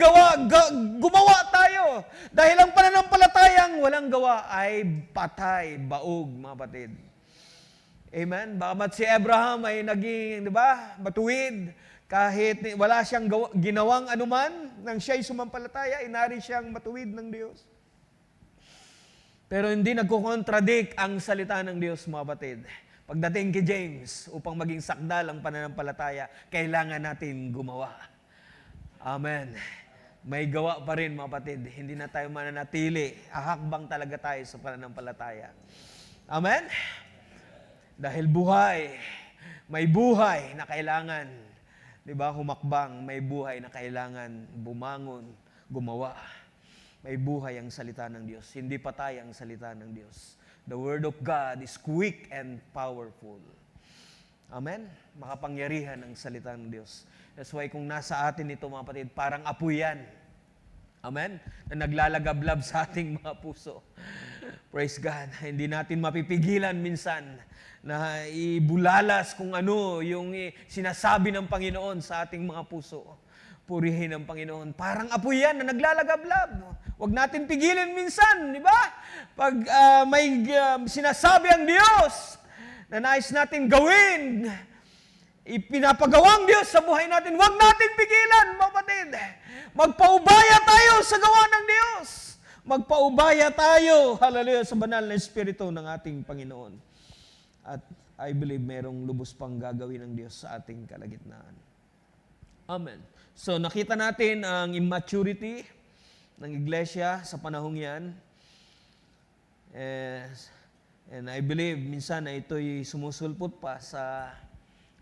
gumawa tayo. Dahil ang pananampalatayang walang gawa ay patay, baog, mga kapatid. Amen? Bagamat si Abraham ay naging, di ba, matuwid, kahit wala siyang ginawang anuman, nang siya'y sumampalataya, inari siyang matuwid ng Diyos. Pero hindi nagkukontradict ang salita ng Diyos, mga kapatid. Pagdating kay James, upang maging sakdal ang pananampalataya, kailangan natin gumawa. Amen. May gawa pa rin, mga kapatid. Hindi na tayo mananatili. Ahakbang talaga tayo sa pananampalataya. Amen? Dahil may buhay na kailangan, di ba, humakbang, may buhay na kailangan bumangon, gumawa. May buhay ang salita ng Diyos. Hindi patay ang salita ng Diyos. The Word of God is quick and powerful. Amen? Makapangyarihan ang salita ng Diyos. That's why kung nasa atin ito, mga kapatid, parang apoy yan. Amen? Na naglalagablab sa ating mga puso. Praise God. Hindi natin mapipigilan minsan na ibulalas kung ano yung sinasabi ng Panginoon sa ating mga puso. Purihin ang Panginoon. Parang apoy yan na naglalagablab. Huwag natin pigilin minsan, di ba? Pag may sinasabi ang Diyos na nais natin gawin, ipinapagawang Diyos sa buhay natin, huwag natin pigilan, mga kapatid. Magpaubaya tayo sa gawa ng Diyos. Magpaubaya tayo, hallelujah, sa banal na Espiritu ng ating Panginoon. At I believe merong lubos pang gagawin ng Diyos sa ating kalagitnaan. Amen. So nakita natin ang immaturity ng iglesia sa panahong yan. And I believe minsan na ito'y sumusulpot pa sa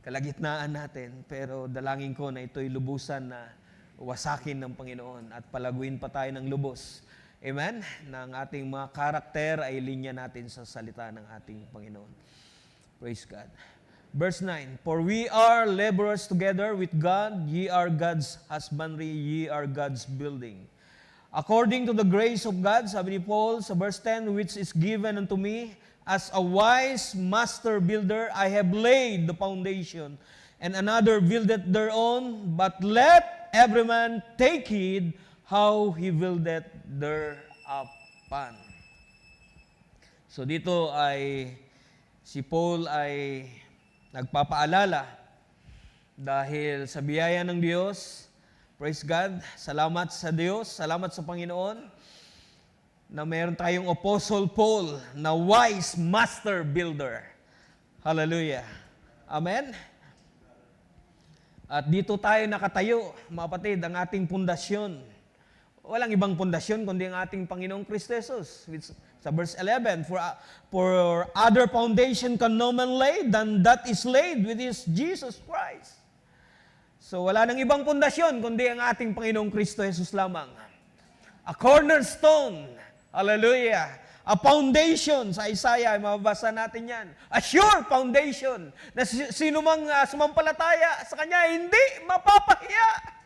kalagitnaan natin. Pero dalangin ko na ito'y lubusan na wasakin ng Panginoon at palaguin pa tayo ng lubos. Amen? Na ang ating mga karakter ay linya natin sa salita ng ating Panginoon. Praise God. Verse 9, For we are laborers together with God, ye are God's husbandry, ye are God's building. According to the grace of God, sabi ni Paul sa verse 10, which is given unto me, as a wise master builder, I have laid the foundation, and another buildeth thereon, but let every man take heed how he buildeth thereupon. So dito ay, si Paul ay nagpapaalala dahil sa biyaya ng Diyos, praise God, salamat sa Diyos, salamat sa Panginoon, na meron tayong Apostle Paul na wise master builder. Hallelujah. Amen? At dito tayo nakatayo, mga kapatid, ang ating pundasyon. Walang ibang pundasyon kundi ang ating Panginoong Kristo Jesus. Sa verse 11, For other foundation can no man lay than that is laid, which is Jesus Christ. So wala nang ibang pundasyon kundi ang ating Panginoong Kristo Jesus lamang. A cornerstone, hallelujah, a foundation, sa Isaiah, mababasa natin yan. A sure foundation, na sino mang sumampalataya sa Kanya, hindi mapapahiya.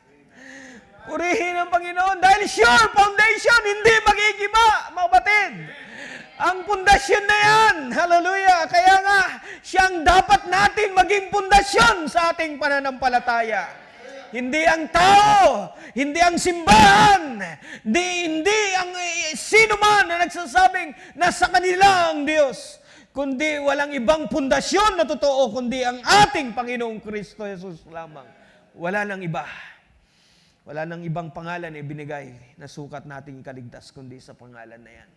Purihin ang Panginoon dahil sure foundation, hindi magigiba, mga kapatid. Ang pundasyon na yan, hallelujah, kaya nga, siyang dapat natin maging pundasyon sa ating pananampalataya. Hindi ang tao, hindi ang simbahan, hindi ang sino man na nagsasabing nasa kanila ang Diyos, kundi walang ibang pundasyon na totoo, kundi ang ating Panginoong Kristo Jesus lamang. Wala nang iba. Wala nang ibang pangalan na ibinigay na sukat nating kaligtas, kundi sa pangalan na yan.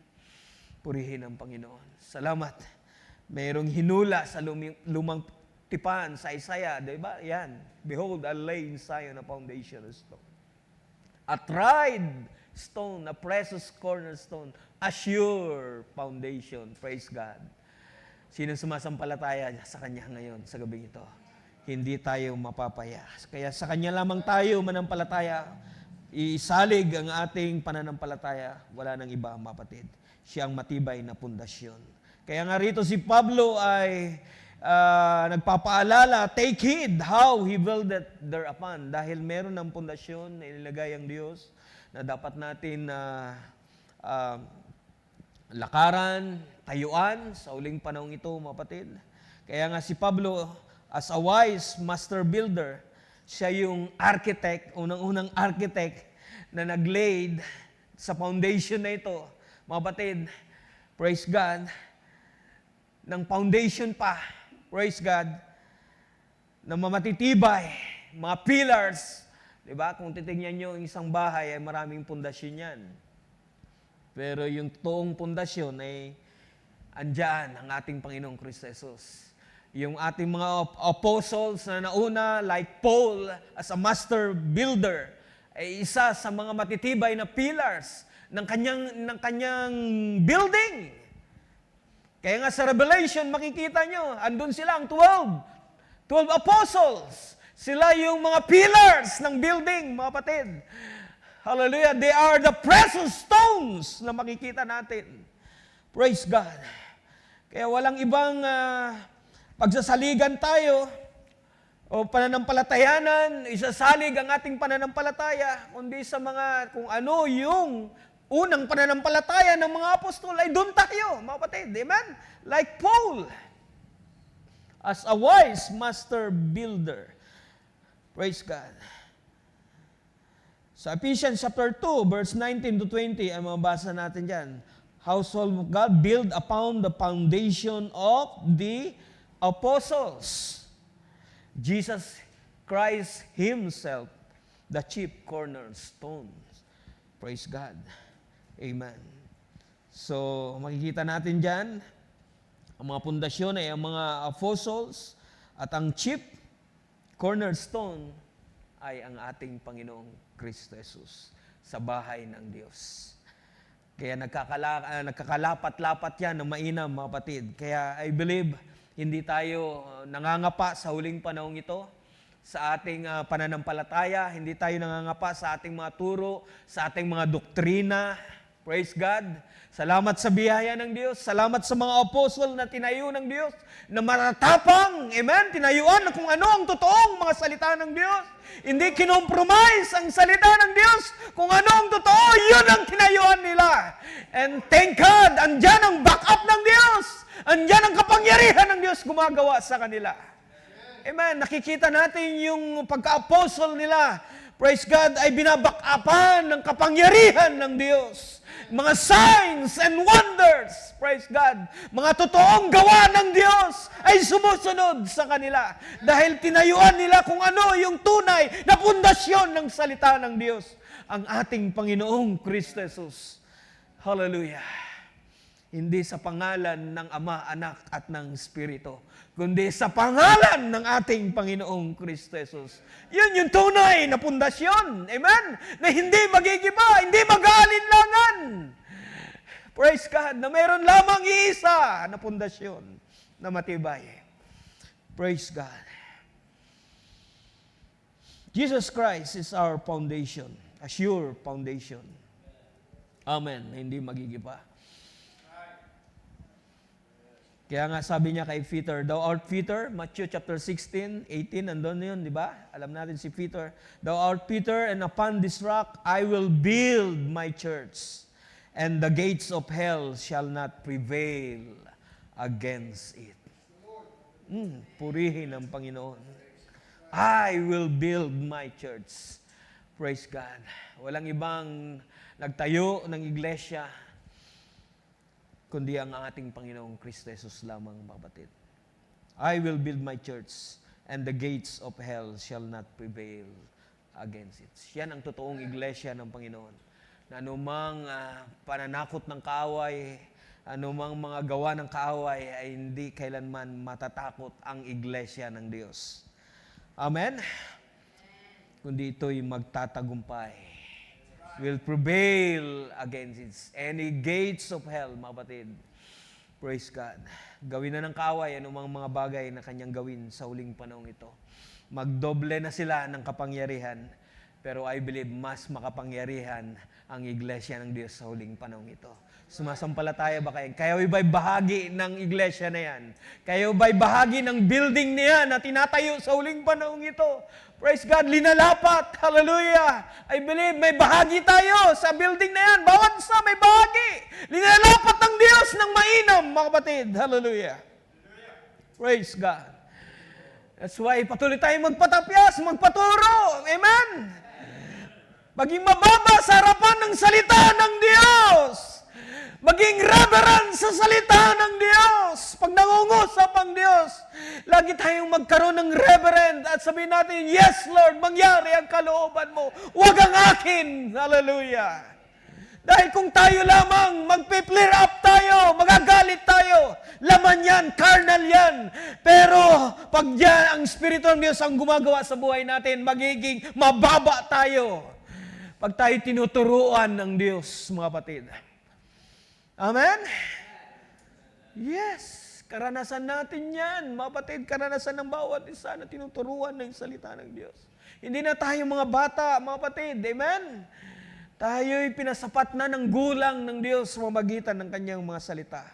Purihin ang Panginoon. Salamat. Mayroong hinula sa lumang tipan sa Isaiah, di ba? Yan. Behold, I lay in Zion a foundation of stone. A tried stone, a precious cornerstone, a sure foundation. Praise God. Sino sumasampalataya sa Kanya ngayon, sa gabi ito? Hindi tayo mapapaya. Kaya sa Kanya lamang tayo manampalataya. Isalig ang ating pananampalataya. Wala nang iba, mapatid. Siya ang matibay na pundasyon. Kaya nga rito si Pablo ay nagpapaalala, take heed how he buildeth thereupon. Dahil meron ng pundasyon na inilagay ang Diyos na dapat natin lakaran, tayuan sa uling panahong ito, mapatid. Kaya nga si Pablo, as a wise master builder, siya yung architect, unang-unang architect na nag-laid sa foundation na ito. Mapatid, praise God, ng foundation pa, praise God, na mamatitibay, mga pillars. Diba? Kung titignan nyo, yung isang bahay ay maraming pundasyon yan. Pero yung toong pundasyon ay andyan ang ating Panginoong Kristo Jesus. Yung ating mga apostles na nauna, like Paul, as a master builder, ay isa sa mga matitibay na pillars ng kanyang building. Kaya nga sa Revelation, makikita nyo, andun sila ang 12 apostles. Sila yung mga pillars ng building, mga kapatid. Hallelujah. They are the precious stones na makikita natin. Praise God. Kaya walang ibang pagsasaligan tayo o pananampalatayanan, isasalig ang ating pananampalataya, kundi sa mga kung ano yung unang pananampalataya ng mga apostol, ay doon tayo, mga kapatid. Amen? Like Paul, as a wise master builder. Praise God. Sa Ephesians chapter 2, verse 19 to 20, ay mabasa natin dyan. Household of God, build upon the foundation of the apostles. Jesus Christ Himself, the chief cornerstone. Praise God. Amen. So, makikita natin dyan, ang mga pundasyon ay ang mga apostles at ang chief cornerstone ay ang ating Panginoong Kristo Jesus sa bahay ng Diyos. Kaya nagkakalapat-lapat yan ng mainam, mga kapatid. Kaya I believe, hindi tayo nangangapa sa huling panahong ito sa ating pananampalataya, hindi tayo nangangapa sa ating mga turo, sa ating mga doktrina. Praise God. Salamat sa biyaya ng Diyos. Salamat sa mga apostol na tinayo ng Diyos, na maratapang, amen, tinayuan na kung ano ang totoong mga salita ng Diyos. Hindi kinompromise ang salita ng Diyos. Kung ano ang totoo, yun ang tinayuan nila. And thank God, andyan ang backup ng Diyos. Andyan ang kapangyarihan ng Diyos gumagawa sa kanila. Amen. Nakikita natin yung pagka-apostle nila. Praise God, ay binabackupan ng kapangyarihan ng Diyos. Mga signs and wonders, praise God, mga totoong gawa ng Diyos ay sumusunod sa kanila dahil tinayuan nila kung ano yung tunay na pundasyon ng salita ng Diyos, ang ating Panginoong Kristo Jesus. Hallelujah. Hindi sa pangalan ng Ama, Anak at ng Espiritu, kundi sa pangalan ng ating Panginoong Kristo Jesus. Yun yung tunay na pundasyon. Amen? Na hindi magigiba, hindi mag-aalinlangan. Praise God, na meron lamang iisa na pundasyon na matibay. Praise God. Jesus Christ is our foundation, a sure foundation. Amen. Hindi magigiba. Kaya nga sabi niya kay Peter, thou art Peter, Matthew chapter 16, 18, nandun yun, di ba? Alam natin si Peter. Thou art Peter, and upon this rock I will build my church, and the gates of hell shall not prevail against it. Purihin ang Panginoon. I will build my church. Praise God. Walang ibang nagtayo ng iglesia, kundi ang ating Panginoong Kristo Jesus lamang, mga kapatid. I will build my church, and the gates of hell shall not prevail against it. Yan ang totoong iglesia ng Panginoon. Na anumang pananakot ng kaaway, anumang mga gawa ng kaaway ay hindi kailanman matatakot ang iglesia ng Diyos. Amen? Kundi ito'y magtatagumpay. Will prevail against any gates of hell, mga kapatid. Praise God. Gawin na ng kaaway anumang mga bagay na kanyang gawin sa huling panahong ito. Magdoble na sila ng kapangyarihan, pero I believe mas makapangyarihan ang iglesia ng Diyos sa huling panahong ito. Sumasampalataya ba kayo? Kayo ba'y bahagi ng iglesia na yan? Kayo ba'y bahagi ng building na yan na tinatayo sa huling panahong ito? Praise God, linalapat. Hallelujah. I believe may bahagi tayo sa building na yan. Bawat isa may bahagi. Linalapat ng Diyos ng mainam, mga kapatid. Hallelujah. Praise God. That's why patuloy tayong magpatapyas, magpaturo. Amen. Maging mababa sa harapan ng salita ng Diyos. Maging reverent sa salita ng Diyos. Pag nangungusap ang Diyos, lagi tayong magkaroon ng reverend at sabihin natin, yes Lord, mangyari ang kalooban mo. Huwag ang akin. Hallelujah. Dahil kung tayo lamang magpi-flare up tayo, magagalit tayo, laman yan, carnal yan. Pero pag yan, ang Espiritu ng Diyos ang gumagawa sa buhay natin, magiging mababa tayo. Pag tayo tinuturuan ng Diyos, mga kapatid. Amen? Yes, karanasan natin yan. Mga kapatid, karanasan ng bawat isa na tinuturuan ng salita ng Diyos. Hindi na tayo mga bata, mga kapatid. Amen? Tayo'y pinasapat na ng gulang ng Diyos sa mamagitan ng kanyang mga salita.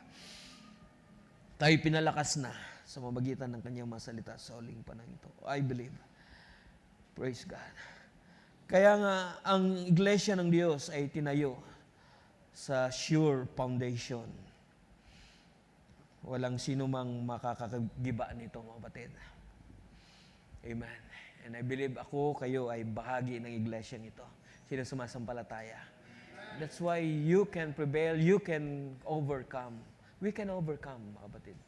Tayo'y pinalakas na sa mamagitan ng kanyang mga salita sa huling panahon ito. I believe. Praise God. Kaya nga, ang iglesia ng Diyos ay tinayo sa sure foundation. Walang sino mang makakagiba nito, mga kapatid. Amen. And I believe ako, kayo ay bahagi ng iglesia nito. Sino sumasampalataya. That's why you can prevail, you can overcome. We can overcome, mga kapatid.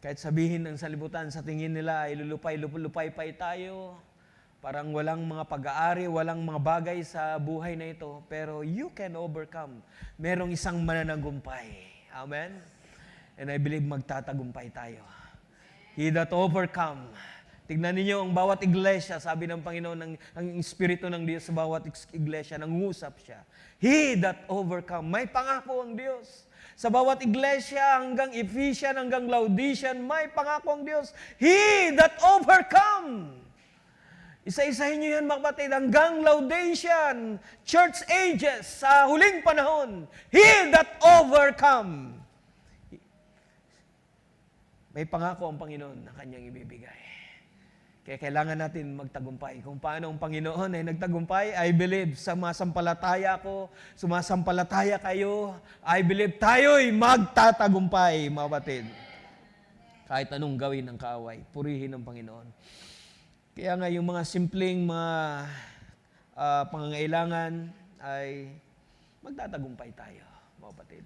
Kahit sabihin ng salibutan, sa tingin nila ay lulupay-lupay tayo, parang walang mga pag-aari, walang mga bagay sa buhay na ito, pero you can overcome. Merong isang mananagumpay. Amen? And I believe magtatagumpay tayo. He that overcome. Tignan ninyo ang bawat iglesia, sabi ng Panginoon, ang Espiritu ng Diyos sa bawat iglesia, nangusap siya. He that overcome. May pangako ang Diyos. Sa bawat iglesia, hanggang Ephesian, hanggang Laodicean, may pangako ang Diyos. He that overcome. Isa-isahin nyo yan, mga kapatid, hanggang Laodicean, church ages, sa huling panahon. He that overcome. May pangako ang Panginoon na kanyang ibibigay. Kaya kailangan natin magtagumpay. Kung paano ang Panginoon ay nagtagumpay, I believe, sumasampalataya ko, sumasampalataya kayo, I believe tayo'y magtatagumpay, mga kapatid. Kahit anong gawin ng kaaway, purihin ng Panginoon. Kaya nga yung mga simpleng mga pangangailangan ay magtatagumpay tayo, mga kapatid.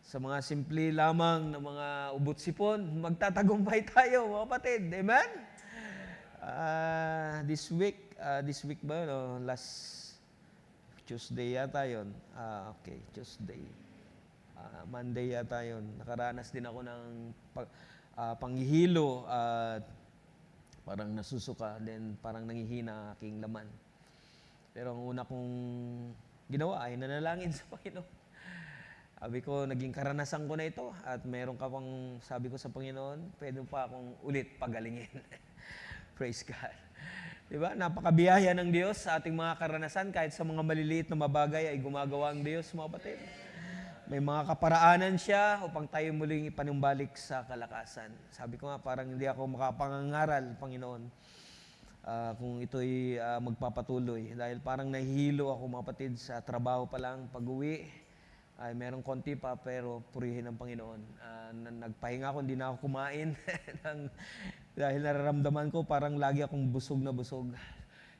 Sa mga simple lamang na mga ubot-sipon, magtatagumpay tayo, mga kapatid. Amen? This week ba? No? Last Tuesday yata yun. Okay, Tuesday. Monday yata yun. Nakaranas din ako ng panghihilo at parang nasusuka, then parang nangihina ang aking laman. Pero ang una kong ginawa ay nanalangin sa Panginoon. Sabi ko, naging karanasan ko na ito at meron ka pang, sabi ko sa Panginoon, pwede pa akong ulit pagalingin. Praise God. Diba? Napakabiyaya ng Diyos sa ating mga karanasan, kahit sa mga maliliit na mabagay ay gumagawa ang Diyos, mga kapatid. May mga kaparaanan siya upang tayo muling ipanumbalik sa kalakasan. Sabi ko nga, parang hindi ako makapangangaral, Panginoon, kung ito'y magpapatuloy. Dahil parang nahihilo ako, mga kapatid, sa trabaho pa lang, pag-uwi, ay merong konti pa, pero purihin ng Panginoon. Nagpahinga ako, hindi na ako kumain. Dahil nararamdaman ko, parang lagi akong busog na busog.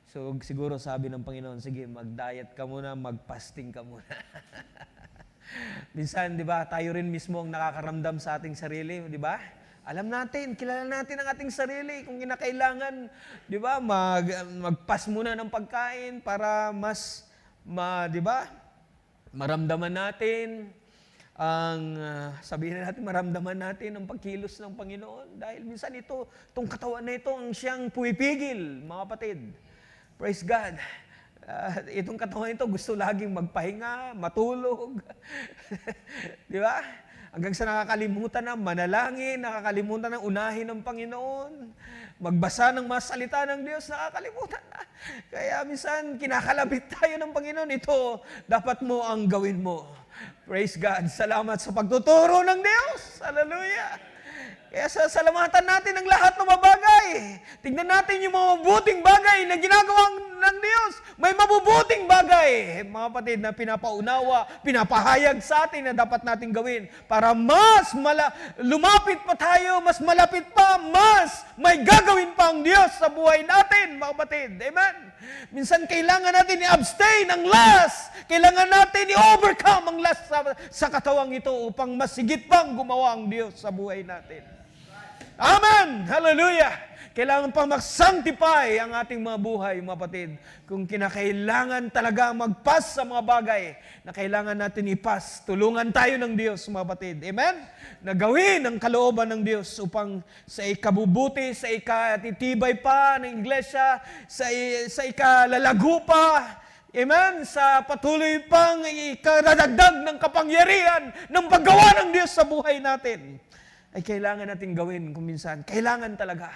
So siguro sabi ng Panginoon, sige, mag-diet ka muna, mag-fasting ka muna. Minsan, di ba, tayo rin mismo ang nakakaramdam sa ating sarili, di ba? Alam natin, kilala natin ang ating sarili. Kung kinakailangan, di ba, mag-pass muna ng pagkain para mas, di ba, maramdaman natin sabihin na natin, maramdaman natin ang pagkilos ng Panginoon. Dahil minsan itong katawan na ito ang siyang pumipigil, mga kapatid. Praise God. Itong katawan ito gusto laging magpahinga, matulog. Di ba? Hanggang sa nakakalimutan na manalangin, nakakalimutan na unahin ng Panginoon, magbasa ng mga salita ng Diyos, nakakalimutan na. Kaya minsan kinakalabit tayo ng Panginoon, ito dapat mo ang gawin mo. Praise God. Salamat sa pagtuturo ng Diyos. Hallelujah. Kaya sasalamatan natin ang lahat ng mga bagay. Tingnan natin yung mga mabuting bagay na ginagawa ng Diyos. May mabubuting bagay, mga kapatid, na pinapaunawa, pinapahayag sa atin na dapat natin gawin para mas lumapit pa tayo, mas malapit pa, mas may gagawin pa ang Diyos sa buhay natin, mga kapatid. Amen? Minsan kailangan natin i-abstain ang lust. Kailangan natin i-overcome ang lust sa katawang ito upang mas higit pang gumawa ang Diyos sa buhay natin. Amen! Hallelujah! Kailangan pang mag-sanctify ang ating mga buhay, mga kapatid. Kung kinakailangan talaga mag-pass sa mga bagay na kailangan natin i-pass, tulungan tayo ng Diyos, mga kapatid. Amen? Na gawin ang kalooban ng Diyos upang sa ikabubuti, sa ikatitibay pa ng iglesia, sa ikalalago pa, amen, sa patuloy pang ikaradagdag ng kapangyarihan ng paggawa ng Diyos sa buhay natin, ay kailangan natin gawin kung minsan. Kailangan talaga.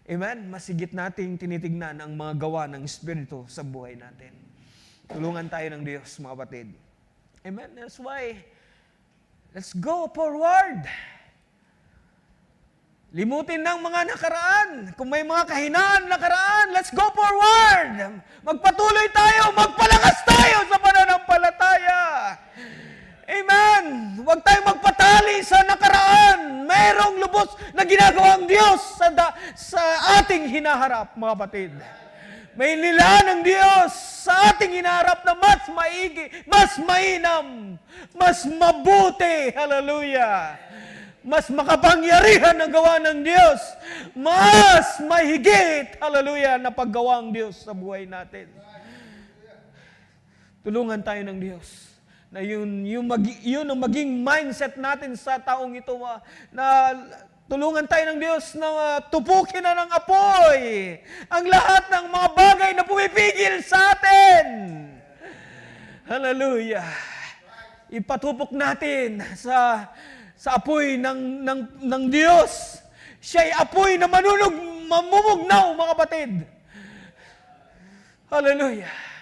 Amen? Masigit nating tinitignan ang mga gawa ng Espiritu sa buhay natin. Tulungan tayo ng Diyos, mga kapatid. Amen? That's why, let's go forward. Limutin ng mga nakaraan. Kung may mga kahinaan nakaraan, let's go forward. Magpatuloy tayo, magpalakas tayo sa pananampalataya. Amen! Huwag tayong magpatali sa nakaraan. Mayroong lubos na ginagawa ang Diyos sa ating hinaharap, mga kapatid. May nilaan ng Diyos sa ating hinaharap na mas maigi, mas mainam, mas mabuti. Hallelujah! Mas makapangyarihan ang gawa ng Diyos. Mas mahigit, hallelujah, na paggawa ang Diyos sa buhay natin. Tulungan tayo ng Diyos. Na yun ang maging mindset natin sa taong ito, na tulungan tayo ng Diyos na tupukin na ng apoy ang lahat ng mga bagay na pumipigil sa atin. Hallelujah! Ipatupok natin sa apoy ng Diyos. Siya'y apoy na mamumugnaw, mga kapatid. Hallelujah!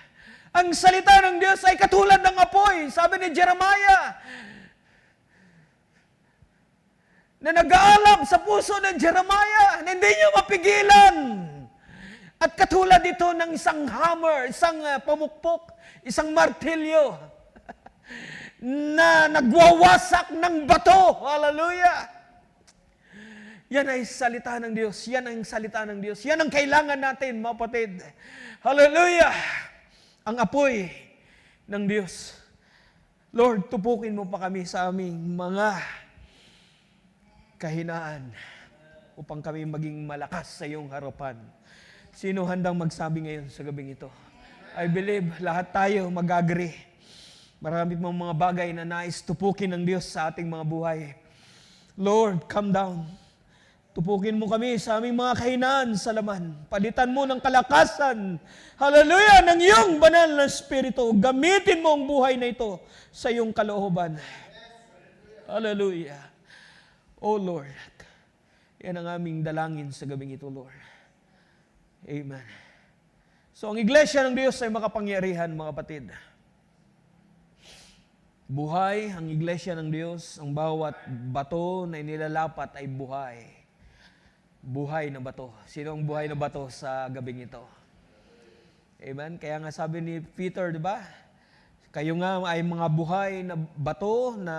Ang salita ng Diyos ay katulad ng apoy. Sabi ni Jeremiah, na nag-aalab sa puso ng Jeremiah, na hindi niyo mapigilan. At katulad ito ng isang hammer, isang pamukpok, isang martilyo, na nagwawasak ng bato. Hallelujah! Yan ay salita ng Diyos. Yan ang salita ng Diyos. Yan ang kailangan natin, mga kapatid. Hallelujah! Ang apoy ng Diyos. Lord, tupukin mo pa kami sa aming mga kahinaan upang kami maging malakas sa iyong harapan. Sino handang magsabi ngayon sa gabing ito? I believe lahat tayo mag-agree. Marami pang mga bagay na nais tupukin ng Diyos sa ating mga buhay. Lord, come down. Tupukin mo kami sa aming mga kahinaan sa laman. Palitan mo ng kalakasan. Hallelujah! Ng iyong banal na Espiritu. Gamitin mo ang buhay na ito sa iyong kalooban. Hallelujah! Oh Lord, yan ang aming dalangin sa gabing ito, Lord. Amen. So ang iglesia ng Diyos ay makapangyarihan, mga kapatid. Buhay ang iglesia ng Diyos. Ang bawat bato na inilalapat ay buhay. Buhay na bato. Sino ang buhay na bato sa gabing ito? Amen? Kaya nga sabi ni Peter, di ba? Kayo nga ay mga buhay na bato na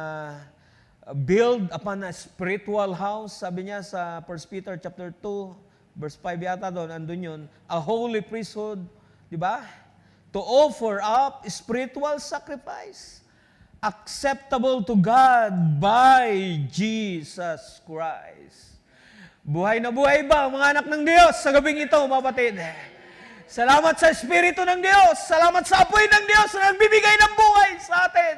build upon a spiritual house. Sabi niya sa 1 Peter chapter 2, verse 5 yata doon, andun yun. A holy priesthood, di ba? To offer up spiritual sacrifice acceptable to God by Jesus Christ. Buhay na buhay ba, mga anak ng Diyos, sa gabing ito, mga kapatid? Salamat sa Espiritu ng Diyos. Salamat sa apoy ng Diyos na nagbibigay ng buhay sa atin.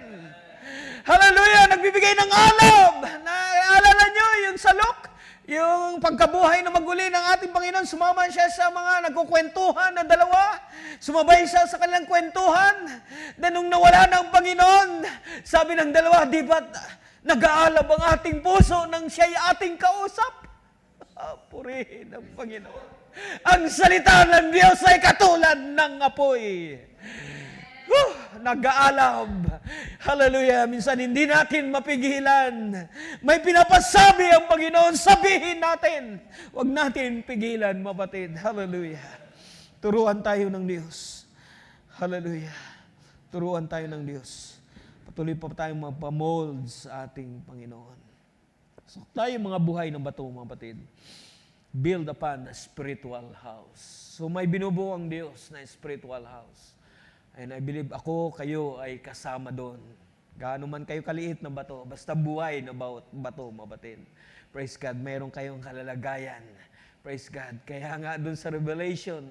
Hallelujah! Nagbibigay nagbigay ng alab. Naalala nyo yung salok? Yung pagkabuhay na maguli ng ating Panginoon, sumama siya sa mga nagkukwentuhan na dalawa. Sumabay siya sa kanilang kwentuhan. Then nung nawala ng Panginoon, sabi ng dalawa, di ba nag-aalab ang ating puso nang siya'y ating kausap? Purihin ang Panginoon. Ang salita ng Diyos ay katulad ng apoy. Nag-aalab. Hallelujah. Minsan hindi natin mapigilan. May pinapasabi ang Panginoon, sabihin natin. Huwag natin pigilan, mapatid. Hallelujah. Turuan tayo ng Diyos. Hallelujah. Turuan tayo ng Diyos. Patuloy pa tayong magpamold sa ating Panginoon. So, tayo mga buhay ng bato, mga kapatid. Build upon a spiritual house. So, may binubuo ang Diyos na spiritual house. And I believe ako, kayo ay kasama doon. Gaano man kayo kaliit na bato, basta buhay na bato, mabatin. Praise God, mayroon kayong kalalagayan. Praise God. Kaya nga doon sa Revelation,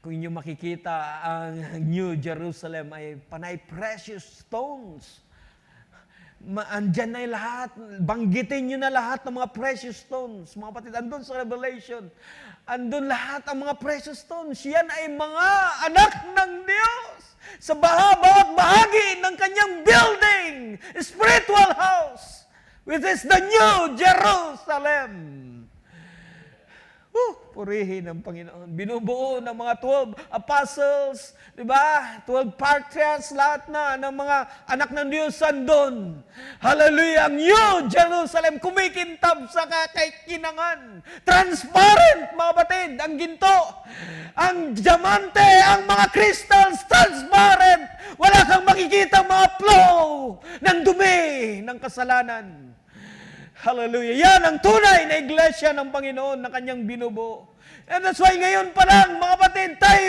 kung inyo makikita ang New Jerusalem ay panay precious stones. Andyan na yung lahat. Banggitin nyo na lahat ng mga precious stones. Mga kapatid, andun sa Revelation. Andun lahat ang mga precious stones. Yan ay mga anak ng Diyos. Sa bawat bahagi ng kanyang building, spiritual house, which is the New Jerusalem. Purihin ang Panginoon. Binubuo ng mga 12 apostles, di ba? 12 patriarchs, lahat na ng mga anak ng Diyos andun. Hallelujah! Ang New Jerusalem, kumikintab sa kakinangan. Transparent, mga batid, ang ginto. Ang diamante, ang mga crystals, transparent. Wala kang makikita mga flow ng dumi ng kasalanan. Hallelujah. Yan ang tunay na iglesia ng Panginoon na kanyang binubuo. And that's why ngayon pa lang, mga kapatid, tayo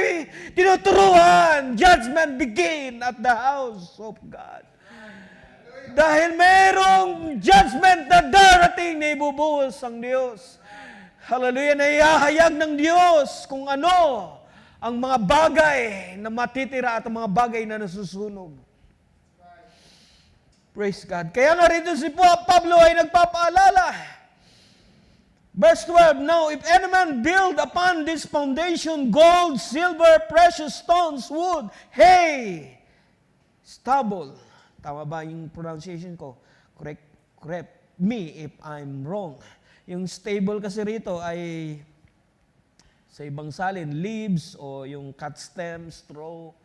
tinuturuan. Judgment begin at the house of God. Dahil merong judgment na darating na ibubuhos ang Diyos. Hallelujah. Na ihahayag ng Diyos kung ano ang mga bagay na matitira at ang mga bagay na nasusunog. Praise God. Kaya nga rito si Pablo ay nagpapaalala. Verse 12, now if any man build upon this foundation gold, silver, precious stones, wood, hay, stubble. Tama ba yung pronunciation ko? Correct me if I'm wrong. Yung stable kasi rito ay sa ibang salin, leaves o yung cut stem, straw.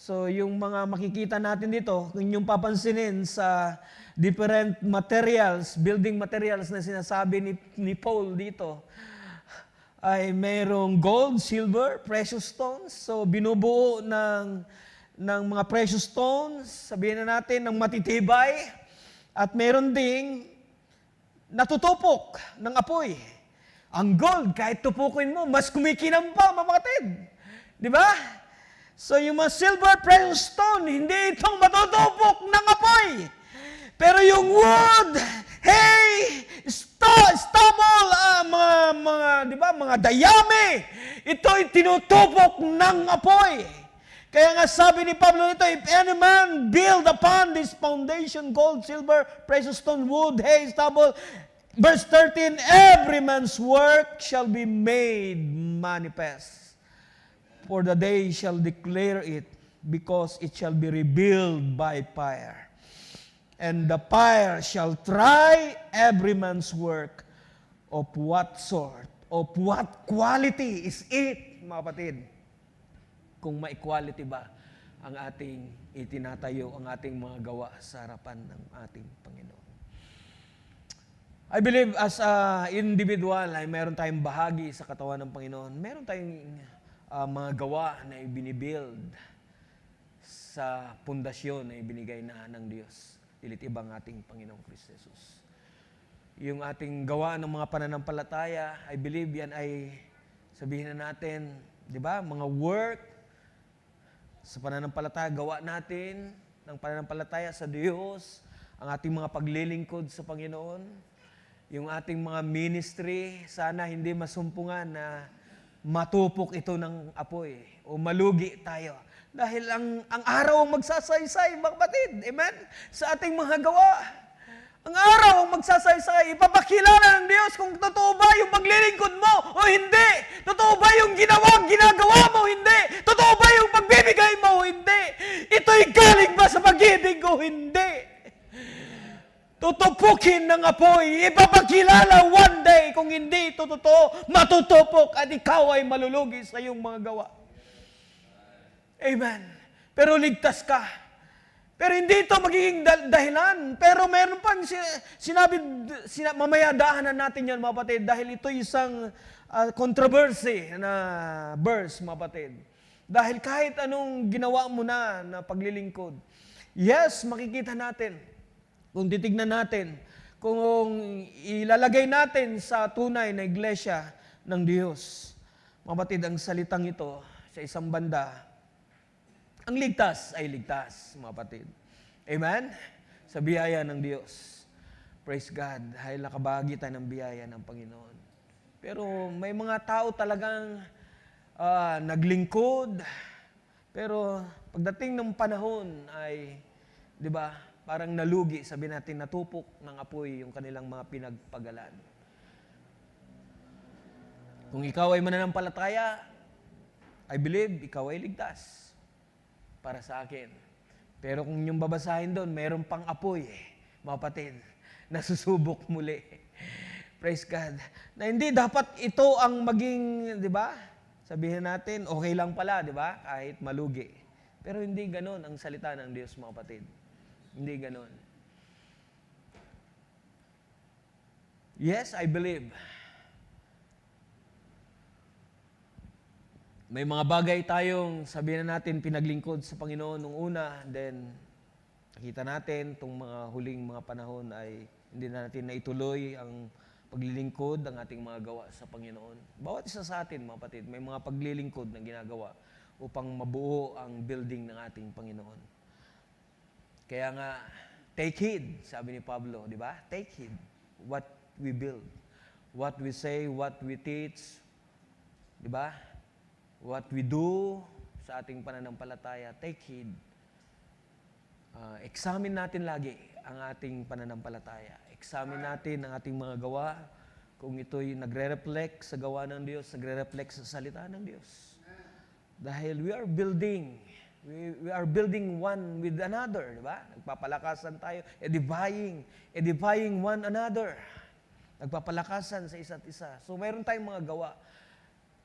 So, yung mga makikita natin dito, kung yung papansinin sa different materials, building materials na sinasabi ni Paul dito, ay mayroong gold, silver, precious stones. So, binubuo ng mga precious stones, sabihin na natin, ng matitibay. At mayroon ding natutupok ng apoy. Ang gold, kahit tupukin mo, mas kumikinam pa, mga kapatid. Di ba? So, yung mga silver, precious stone, hindi itong matutupok ng apoy. Pero yung wood, hay, stubble, di ba, mga dayami, ito'y tinutupok ng apoy. Kaya nga sabi ni Pablo nito, if any man build upon this foundation, gold, silver, precious stone, wood, hay, stubble, verse 13, every man's work shall be made manifest. For the day shall declare it, because it shall be revealed by fire. And the fire shall try every man's work of what sort, of what quality is it, mga kapatid. Kung may quality ba ang ating itinatayo, ang ating mga gawa sa harapan ng ating Panginoon. I believe as a individual ay meron tayong bahagi sa katawan ng Panginoon. Meron tayong mga gawa na ibinibuild sa pundasyon na ibinigay na ng Diyos. Dilitibang ating Panginoong Kristo Jesus. Yung ating gawa ng mga pananampalataya, I believe yan ay, sabihin na natin, di ba, mga work sa pananampalataya, gawa natin ng pananampalataya sa Diyos, ang ating mga paglilingkod sa Panginoon, yung ating mga ministry, sana hindi masumpungan na matupok ito ng apoy o malugi tayo. Dahil ang araw ang magsasaysay, mga kapatid. Amen? Sa ating mga gawa. Ang magsasaysay, ipapakilala ng Diyos kung totoo ba yung paglilingkod mo o hindi. Totoo ba yung ginagawa mo o hindi. Totoo ba yung pagbibigay mo o hindi. Ito'y galing ba sa pag-ibig o hindi. Tutupukin ng apoy, ipapakilala one day. Kung hindi ito totoo, matutupok at ikaw ay malulugi sa iyong mga gawa. Amen. Pero ligtas ka. Pero hindi ito magiging dahilan. Pero meron pang mamaya daanan natin yan, mga kapatid, dahil ito isang controversy na verse, mga kapatid. Dahil kahit anong ginawa mo na paglilingkod, yes, makikita natin, kung titignan natin, kung ilalagay natin sa tunay na iglesia ng Diyos, mga kapatid, ang salitang ito sa isang banda, ang ligtas ay ligtas, mga kapatid. Amen? Sa biyaya ng Diyos. Praise God. Dahil nakabahagi tayo ng biyaya ng Panginoon. Pero may mga tao talagang naglingkod. Pero pagdating ng panahon ay, di ba, parang nalugi, sabi natin, natupok ng apoy yung kanilang mga pinagpagalan. Kung ikaw ay mananampalataya, I believe, ikaw ay ligtas. Para sa akin. Pero kung yung babasahin doon, mayroon pang apoy, mga kapatid, nasusubok muli. Praise God. Na hindi dapat ito ang maging, di ba? Sabihin natin, okay lang pala, di ba? Kahit malugi. Pero hindi ganon ang salita ng Diyos, mga kapatid. Hindi ganon. Yes, I believe. May mga bagay tayong, sabihin na natin, pinaglingkod sa Panginoon nung una, then nakita natin itong mga huling mga panahon ay hindi na natin naituloy ang paglilingkod ng ating mga gawa sa Panginoon. Bawat isa sa atin, mga kapatid, may mga paglilingkod na ginagawa upang mabuo ang building ng ating Panginoon. Kaya nga, take heed, sabi ni Pablo, di ba? Take heed what we build, what we say, what we teach, di ba? What we do sa ating pananampalataya, take heed. Examine natin lagi ang ating pananampalataya. Examine natin ang ating mga gawa, kung ito'y nagre-reflect sa gawa ng Diyos, nagre-reflect sa salita ng Diyos. Dahil we are building one with another, di ba? Nagpapalakasan tayo, edifying one another. Nagpapalakasan sa isa't isa. So mayroon tayong mga gawa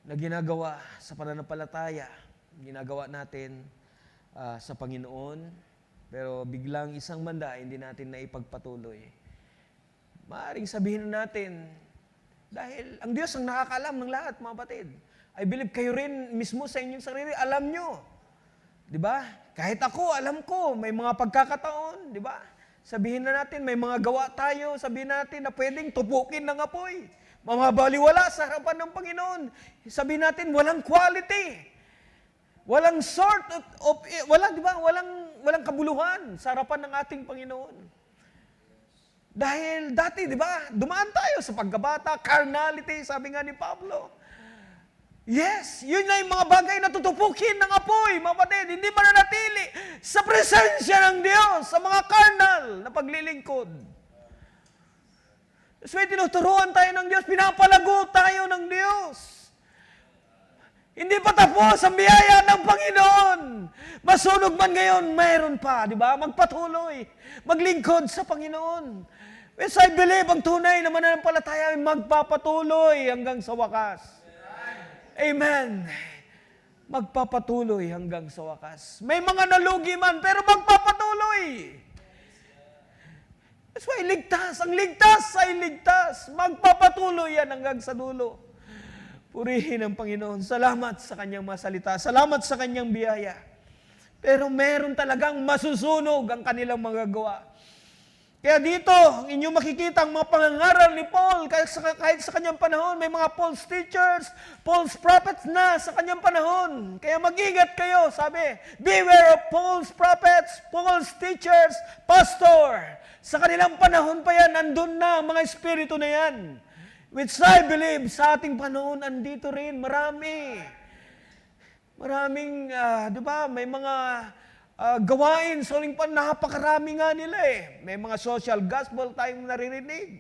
na ginagawa sa pananampalataya, ginagawa natin sa Panginoon, pero biglang isang banda, hindi natin na ipagpatuloy. Maaaring sabihin natin, dahil ang Diyos ang nakakaalam ng lahat, mga kapatid. I believe kayo rin mismo sa inyong sarili, alam nyo. Di ba? Kahit ako, alam ko, may mga pagkakataon, di ba? Sabihin na natin, may mga gawa tayo, sabihin natin na pwedeng tupukin ng apoy. Mamabaliwala sa harapan ng Panginoon. Sabihin natin, walang quality. Walang di ba? Walang kabuluhan sa harapan ng ating Panginoon. Dahil dati, di ba, dumaan tayo sa pagkabata, carnality, sabi nga ni Pablo. Yes, yun na yung mga bagay na tutupukin ng apoy, mga kapatid. Hindi mananatili sa presensya ng Diyos, sa mga carnal na paglilingkod. So, tinuturuan tayo ng Diyos, pinapalago tayo ng Diyos. Hindi pa tapos ang biyaya ng Panginoon. Masunog man ngayon, mayroon pa, di ba? Magpatuloy, maglingkod sa Panginoon. Yes, I believe, ang tunay na mananampalataya ay magpapatuloy hanggang sa wakas. Amen. Magpapatuloy hanggang sa wakas. May mga nalugi man, pero magpapatuloy. That's why ligtas. Ang ligtas ay ligtas. Magpapatuloy yan hanggang sa dulo. Purihin ang Panginoon. Salamat sa kanyang masalita. Salamat sa kanyang biyaya. Pero meron talagang masusunog ang kanilang magagawa. Kaya dito, inyong makikita ang mga pangangaral ni Paul kahit sa kanyang panahon. May mga false teachers, false prophets na sa kanyang panahon. Kaya mag-ingat kayo, sabi, beware of false prophets, false teachers, pastor. Sa kanilang panahon pa yan, nandun na ang mga espiritu na yan. Which I believe, sa ating panahon, andito rin, marami. Maraming, di ba, may mga gawain sa huling panahon, napakarami nga nila eh. May mga social gospel tayong naririnig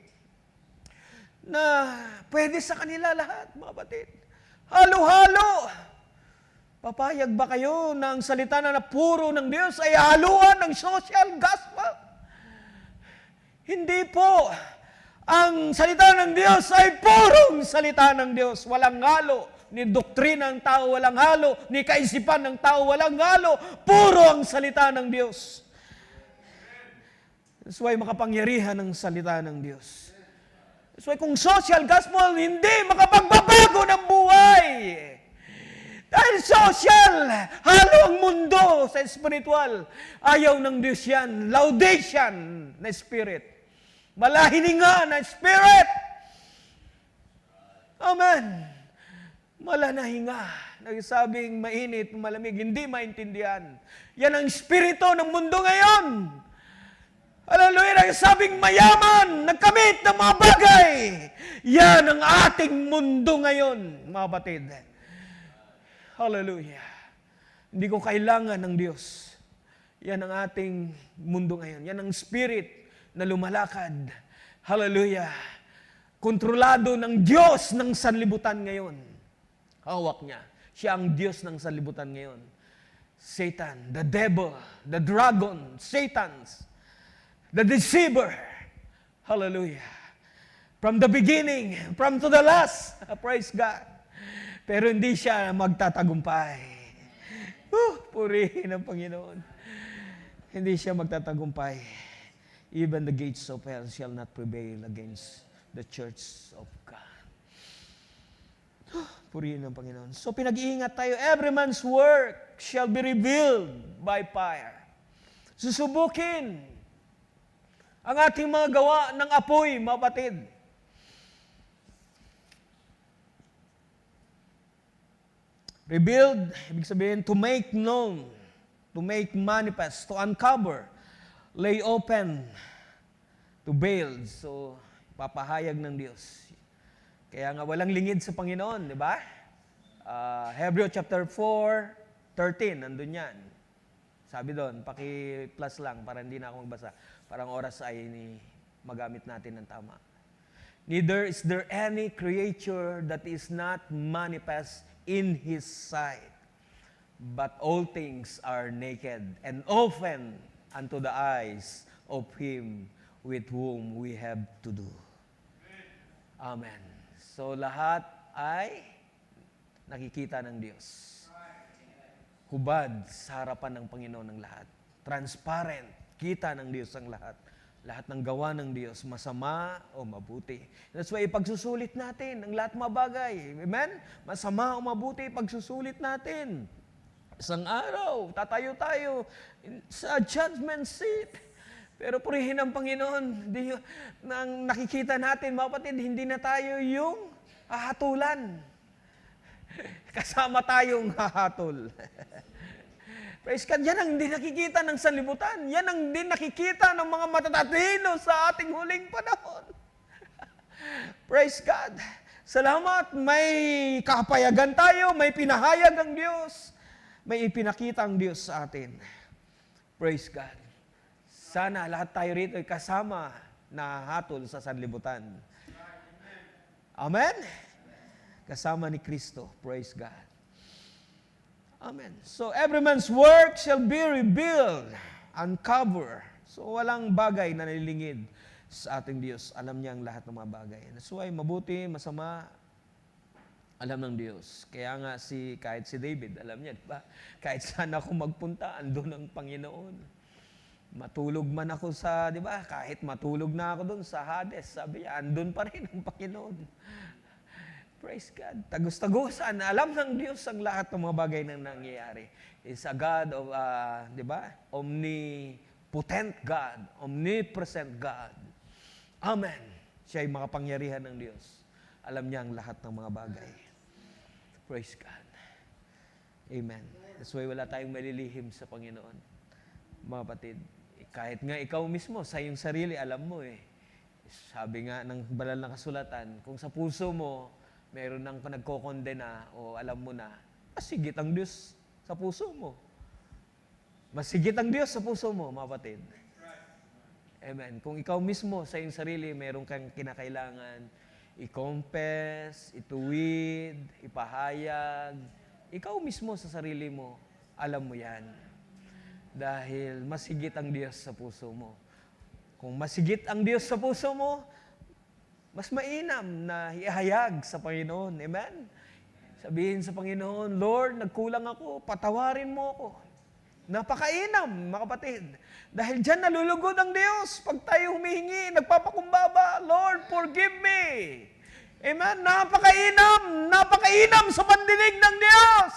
na pwede sa kanila lahat, mga batid. Halo-halo. Papayag ba kayo na ang salita na puro ng Diyos ay haluan ng social gospel? Hindi po. Ang salita ng Diyos ay purong salita ng Diyos. Walang halo ni doktrina ng tao, walang halo ni kaisipan ng tao, walang halo. Puro ang salita ng Diyos. That's why makapangyarihan ang salita ng Diyos. That's why kung social gospel, hindi makapagbabago ng buhay. Dahil social, halo ang mundo sa spiritual. Ayaw ng Diyos yan. Laudation na spirit. Malahininga na spirit. Amen. Malanahinga. Nagsabing mainit, malamig, hindi maintindihan. Yan ang espiritu ng mundo ngayon. Hallelujah. Nagsabing mayaman, nagkamit ng mga bagay. Yan ang ating mundo ngayon, mga batid. Hallelujah. Hindi ko kailangan ng Diyos. Yan ang ating mundo ngayon. Yan ang spirit na lumalakad. Hallelujah. Kontrolado ng Diyos ng sanlibutan ngayon. Hawak niya. Siya ang Diyos ng sanlibutan ngayon. Satan, the devil, the dragon, Satan's, the deceiver. Hallelujah. From the beginning, from to the last. Praise God. Pero hindi siya magtatagumpay. Purihin ang Panginoon. Hindi siya magtatagumpay. Even the gates of hell shall not prevail against the church of God. Purihin ang Panginoon. So pinag-iingat tayo. Every man's work shall be revealed by fire. Susubukin ang ating mga gawa ng apoy, mga kapatid. Revealed, ibig sabihin, to make known, to make manifest, to uncover, lay open, to veil. So, papahayag ng Diyos. Kaya nga walang lingid sa Panginoon, di ba? Hebrew chapter 4:13, nandun yan. Sabi doon, paki-plus lang para hindi na ako magbasa. Parang oras ay magamit natin ng tama. Neither is there any creature that is not manifest in His sight, but all things are naked and open unto the eyes of Him with whom we have to do. Amen. So lahat ay nakikita ng Diyos. Hubad sa harapan ng Panginoon ng lahat. Transparent. Kita ng Diyos ang lahat. Lahat ng gawa ng Diyos, masama o mabuti. That's why ipagsusulit natin ang lahat mga bagay. Amen? Masama o mabuti, ipagsusulit natin. Isang araw, tatayo tayo sa judgment seat. Pero purihin ang Panginoon. Nang nakikita natin, mga kapatid, hindi na tayo yung hahatulan. Kasama tayong hahatol. Praise God. Yan ang hindi nakikita ng sanlibutan. Yan ang hindi nakikita ng mga matatatino sa ating huling panahon. Praise God. Salamat. May kapayagan tayo. May pinahayag ang Diyos. May ipinakita ang Diyos sa atin. Praise God. Sana lahat tayo rito ay kasama na hatol sa sanlibutan. Amen? Kasama ni Kristo. Praise God. Amen. So, every man's work shall be revealed, uncover. So, walang bagay na nalilingid sa ating Diyos. Alam niya ang lahat ng mga bagay. That's why, mabuti, masama, alam ng Diyos. Kaya nga, kahit si David, alam niya, di ba? Kahit saan ako magpunta, andun ang Panginoon. Matulog man ako di ba? Kahit matulog na ako doon sa Hades, sabi niya, andun pa rin ang Panginoon. Praise God. Tagus-tagusan. Alam ng Diyos ang lahat ng mga bagay na nangyayari. Is a God of, di ba? Omnipotent God. Omnipresent God. Amen. Siya ay makapangyarihan ng Diyos. Alam niya ang lahat ng mga bagay. Praise God. Amen. That's why wala tayong malilihim sa Panginoon. Mga kapatid, kahit nga ikaw mismo, sa iyong sarili, alam mo eh. Sabi nga ng banal na kasulatan, kung sa puso mo, meron nang nagkokondena o alam mo na, masigit ang Diyos sa puso mo. Masigit ang Diyos sa puso mo, mga kapatid. Amen. Kung ikaw mismo sa iyong sarili, meron kang kinakailangan i-confess, ituwid, ipahayag, ikaw mismo sa sarili mo, alam mo yan. Dahil masigit ang Diyos sa puso mo. Kung masigit ang Diyos sa puso mo, mas mainam na ihayag sa Panginoon. Amen? Sabihin sa Panginoon, Lord, nagkulang ako, patawarin mo ako. Napakainam, mga kapatid. Dahil dyan nalulugod ang Diyos. Pag tayo humihingi, nagpapakumbaba, Lord, forgive me. Amen? Napakainam sa pandinig ng Diyos.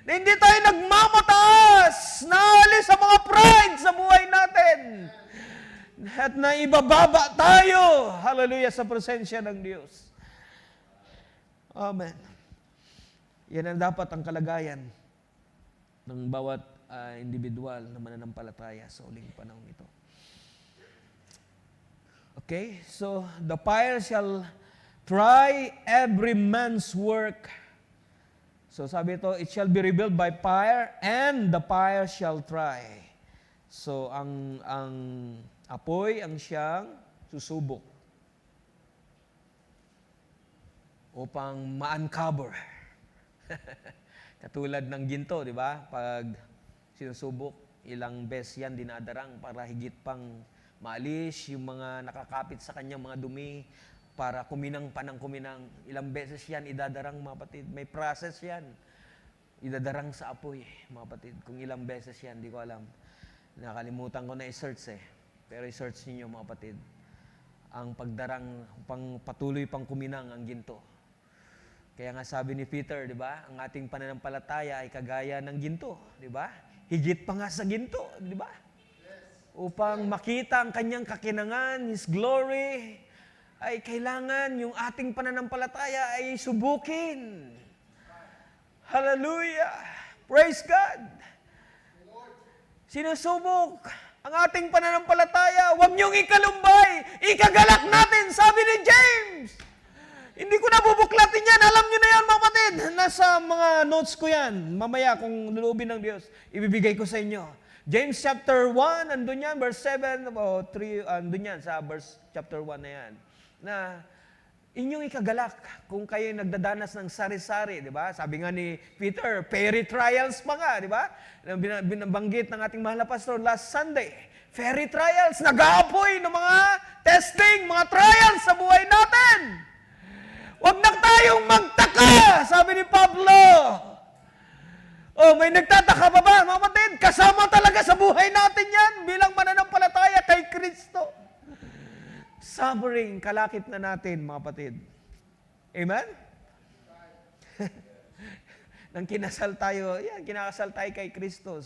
Na hindi tayo nagmamataas, naalis sa mga pride sa buhay natin. At naibababa tayo, hallelujah, sa presensya ng Diyos. Amen. Yan ang dapat ang kalagayan ng bawat individual na mananampalataya sa uling panahon ito. Okay? So, the fire shall try every man's work. So, sabi ito, it shall be revealed by fire, and the fire shall try. So, ang apoy ang siyang susubok upang ma-uncover. Katulad ng ginto, di ba? Pag sinusubok, ilang beses yan dinadarang para higit pang maalis yung mga nakakapit sa kanya, mga dumi, para kuminang pa ng kuminang. Ilang beses yan idadarang, mga patid. May process yan. Idadarang sa apoy, mga patid. Kung ilang beses yan, di ko alam. Nakalimutan ko na i-search Pero i-search niyo, mga patid. Ang pagdarang, patuloy pang kuminang ang ginto. Kaya nga sabi ni Peter, di ba? Ang ating pananampalataya ay kagaya ng ginto, di ba? Higit pa nga sa ginto, di ba? Upang makita ang kanyang kakinangan, His glory, ay kailangan yung ating pananampalataya ay subukin. Hallelujah! Praise God! Sinusubok ang ating pananampalataya, huwag niyong ikalumbay, ikagalak natin, sabi ni James. Hindi ko na bubuklatin yan. Alam niyo na yan, mga kapatid. Nasa mga notes ko yan. Mamaya, kung lulubin ng Diyos, ibibigay ko sa inyo. James chapter 1, andun yan, verse 7, o 3, andun yan, sa verse chapter 1 na yan. Na, inyong ikagalak kung kayo nagdadanas ng sari-sari, di ba? Sabi nga ni Peter, fairy trials pa nga, di ba? Binabanggit ng ating mahal na pastor last Sunday. Fairy trials, nag-aapoy ng mga testing, mga trials sa buhay natin. Huwag na tayong magtaka, sabi ni Pablo. May nagtataka pa ba, mga kapatid? Kasama talaga sa buhay natin yan bilang mananampalataya kay Kristo. Suffering, kalakip na natin, mga kapatid. Amen? Nang kinasal tayo kay Kristo.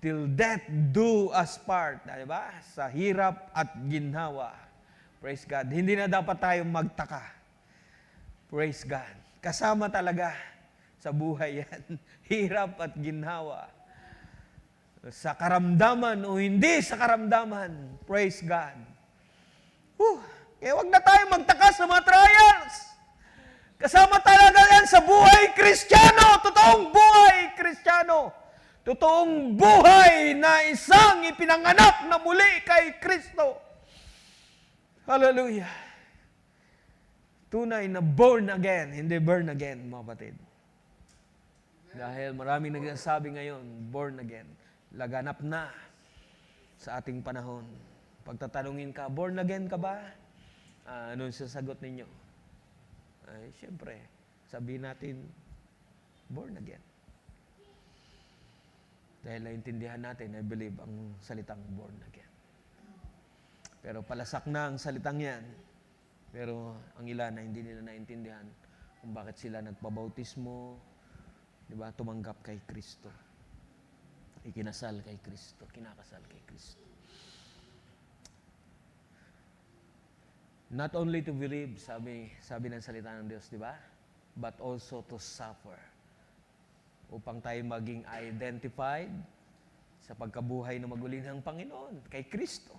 Till death do us part. Diba? Sa hirap at ginhawa. Praise God. Hindi na dapat tayong magtaka. Praise God. Kasama talaga sa buhay yan. Hirap at ginhawa. Sa karamdaman o hindi sa karamdaman. Praise God. Kaya huwag na tayo magtaka sa mga trials. Kasama talaga yan sa buhay Kristiyano. Totoong buhay Kristiyano. Totoong buhay na isang ipinanganak na muli kay Kristo. Hallelujah. Tunay na born again, hindi burn again, mga kapatid. Dahil maraming nagsasabi ngayon, born again. Laganap na sa ating panahon. Pagtatanungin ka, born again ka ba? Anong sasagot ninyo? Ay, siyempre, sabihin natin, born again. Dahil naintindihan natin, I believe, ang salitang born again. Pero palasak na ang salitang yan. Pero ang ilan na hindi nila naintindihan kung bakit sila nagpabautismo, di ba, tumanggap kay Kristo. Ikinasal kay Kristo, kinakasal kay Kristo. Not only to believe, sabi ng salita ng Diyos, di ba? But also to suffer. Upang tayo maging identified sa pagkabuhay na maguli ng Panginoon, kay Kristo,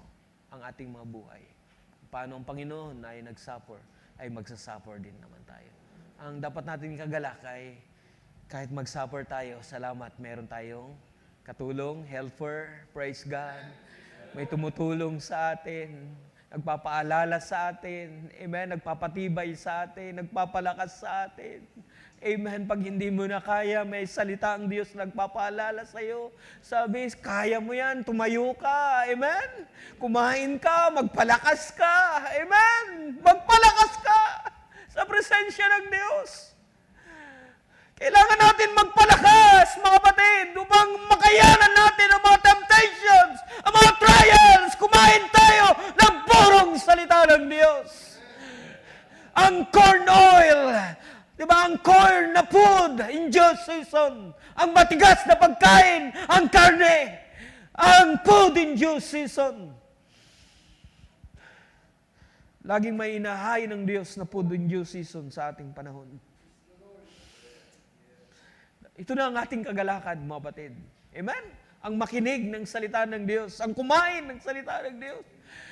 ang ating mga buhay. Paano ang Panginoon ay nag-suffer, ay magsasuffer din naman tayo. Ang dapat natin kagalak ay kahit mag-suffer tayo, salamat, meron tayong katulong, helper, praise God. May tumutulong sa atin, nagpapaalala sa atin, amen, nagpapatibay sa atin, nagpapalakas sa atin. Amen. Pag hindi mo na kaya, may salita ang Diyos nagpapaalala sa iyo. Sabi, kaya mo yan, tumayo ka. Amen. Kumain ka, magpalakas ka. Amen. Magpalakas ka sa presensya ng Diyos. Kailangan natin magpalakas, mga kapatid, upang makayanan natin ang mga temptations, ang mga trials. Kumain tayo ng purong salita ng Diyos. Ang corn oil, di ba, ang corn na food in due season, ang matigas na pagkain, ang karne, ang food in due season. Laging may inahain ng Diyos na food in due season sa ating panahon. Ito na ang ating kagalakan, mga batid. Amen? Ang makinig ng salita ng Diyos, ang kumain ng salita ng Diyos.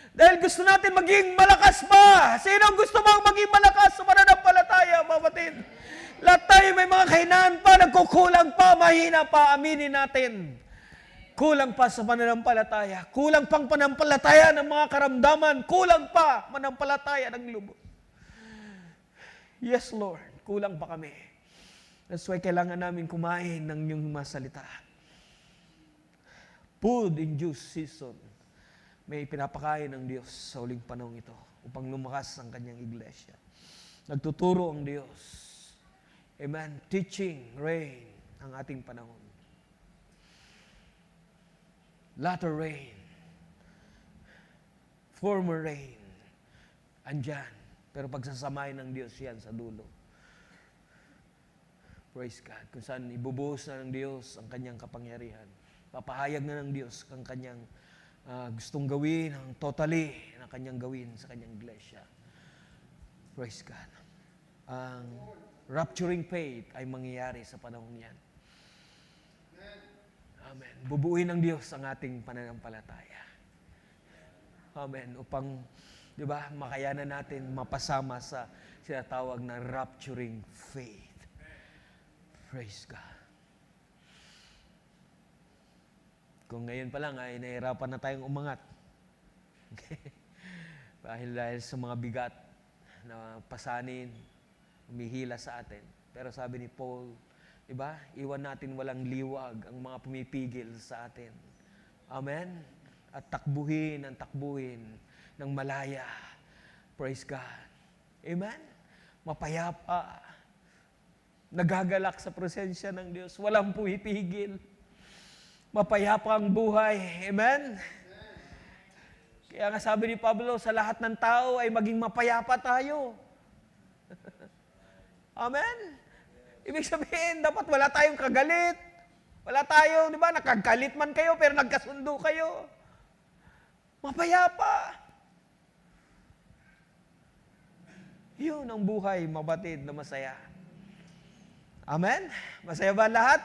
Dahil gusto natin maging malakas pa. Sino ang gusto bang maging malakas sa pananampalataya, mga batid? Lahat tayo may mga kahinaan pa, nagkukulang pa, mahina pa, aminin natin. Kulang pa sa pananampalataya. Kulang pang pananampalataya ng mga karamdaman. Kulang pa pananampalataya ng lubos. Yes, Lord. Kulang pa kami. That's why kailangan namin kumain ng iyong mga salita. Food in due season. May pinapakain ng Diyos sa uling panahon ito upang lumakas ang kanyang iglesia. Nagtuturo ang Diyos. Amen. Teaching, rain ang ating panahon. Latter rain. Former rain. Andyan. Pero pagsasamahin ng Diyos yan sa dulo. Praise God. Kung saan ibubuhos na ng Diyos ang kanyang kapangyarihan. Papahayag na ng Diyos ang kanyang gustong gawin, ang totally na kanyang gawin sa kanyang iglesia. Praise God. Ang rapturing faith ay mangyayari sa panahon yan. Amen. Bubuuin ng Diyos ang ating pananampalataya. Amen. Upang, di ba, makayanan natin mapasama sa sinatawag na rapturing faith. Praise God. Kung ngayon pa lang ay nahirapan na tayong umangat. Okay? dahil sa mga bigat na pasanin, humihila sa atin. Pero sabi ni Paul, diba, iwan natin walang liwag ang mga pumipigil sa atin. Amen? At takbuhin ng malaya. Praise God. Amen? Mapayapa. Nagagalak sa presensya ng Diyos. Walang pumipigil. Mapayapa ang buhay. Amen? Kaya nga sabi ni Pablo, sa lahat ng tao ay maging mapayapa tayo. Amen? Ibig sabihin, dapat wala tayong kagalit. Wala tayong, di ba, nakagalit man kayo, pero nagkasundo kayo. Mapayapa. Yun ang buhay, mabatid na masaya. Amen? Masaya ba lahat?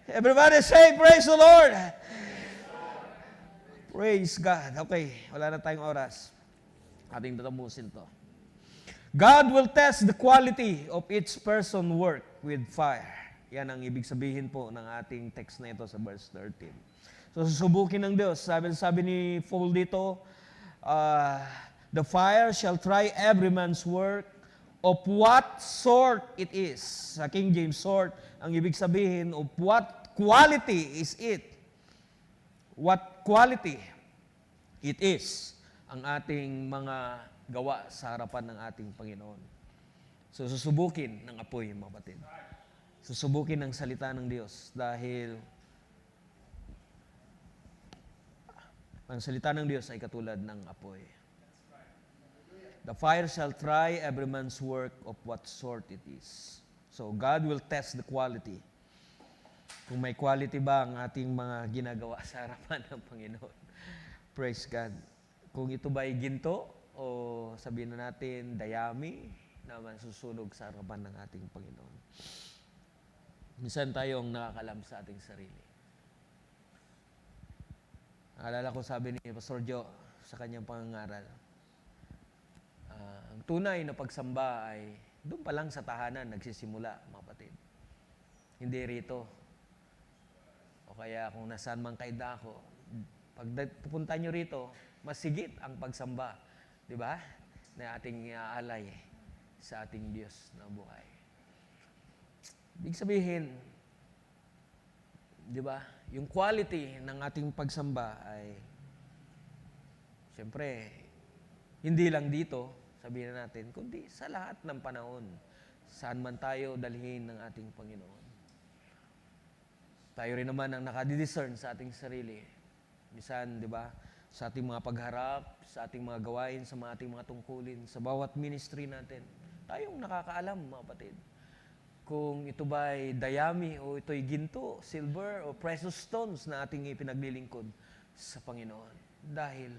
Everybody say, praise the Lord. Praise God. Okay, wala na tayong oras. Ating tatapusin to. God will test the quality of each person work with fire. Yan ang ibig sabihin po ng ating text na ito sa verse 13. So susubukin ng Diyos. Sabi ni Paul dito, the fire shall try every man's work of what sort it is. Sa King James sort, ang ibig sabihin of what quality is it. What quality it is ang ating mga gawa sa harapan ng ating Panginoon. So susubukin ng apoy, mga kapatid. Susubukin ng salita ng Diyos dahil ang salita ng Diyos ay katulad ng apoy. The fire shall try every man's work of what sort it is. So God will test the quality. Kung may quality ba ang ating mga ginagawa sa harapan ng Panginoon. Praise God. Kung ito ba ay ginto o sabihin na natin dayami na masusunog sa harapan ng ating Panginoon. Minsan tayong nakakalam sa ating sarili. Naalala ko sabi ni Pastor Joe sa kanyang pangangaral, ang tunay na pagsamba ay doon pa lang sa tahanan nagsisimula, mga kapatid. Hindi rito. O kaya kung nasaan man kayo dako, pag pupunta nyo rito, masigit ang pagsamba, di ba? Na ating iaalay sa ating Diyos na buhay. Ibig sabihin, di ba, yung quality ng ating pagsamba ay, siyempre, hindi lang dito, sabihin natin, kundi sa lahat ng panahon, saan man tayo dalhin ng ating Panginoon. Tayo rin naman ang nakadidiscern sa ating sarili. Minsan, di ba, sa ating mga pagharap, sa ating mga gawain, sa mga ating mga tungkulin, sa bawat ministry natin, tayong nakakaalam, mga kapatid. Kung ito ba'y dayami o ito'y ginto, silver o precious stones na ating ipinaglilingkod sa Panginoon. Dahil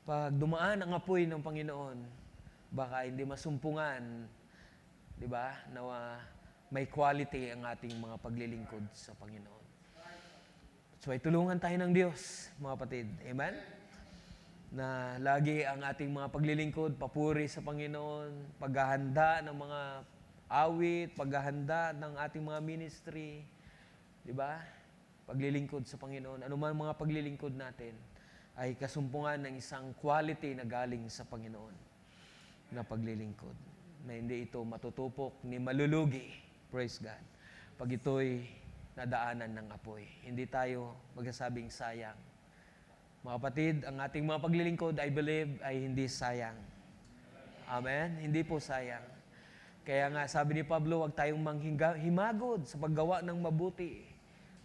pag dumaan ang apoy ng Panginoon, baka hindi masumpungan, di ba, na may quality ang ating mga paglilingkod sa Panginoon. So ay tulungan tayo ng Diyos, mga kapatid. Amen? Na lagi ang ating mga paglilingkod, papuri sa Panginoon, paghahanda ng mga awit, paghahanda ng ating mga ministry, di ba? Paglilingkod sa Panginoon. Ano man mga paglilingkod natin ay kasumpungan ng isang quality na galing sa Panginoon na paglilingkod. Na hindi ito matutupok ni malulugi. Praise God. Pag ito'y nadaanan ng apoy. Hindi tayo magsasabing sayang. Mga kapatid, ang ating mga paglilingkod, I believe, ay hindi sayang. Amen? Hindi po sayang. Kaya nga, sabi ni Pablo, huwag tayong himagod sa paggawa ng mabuti.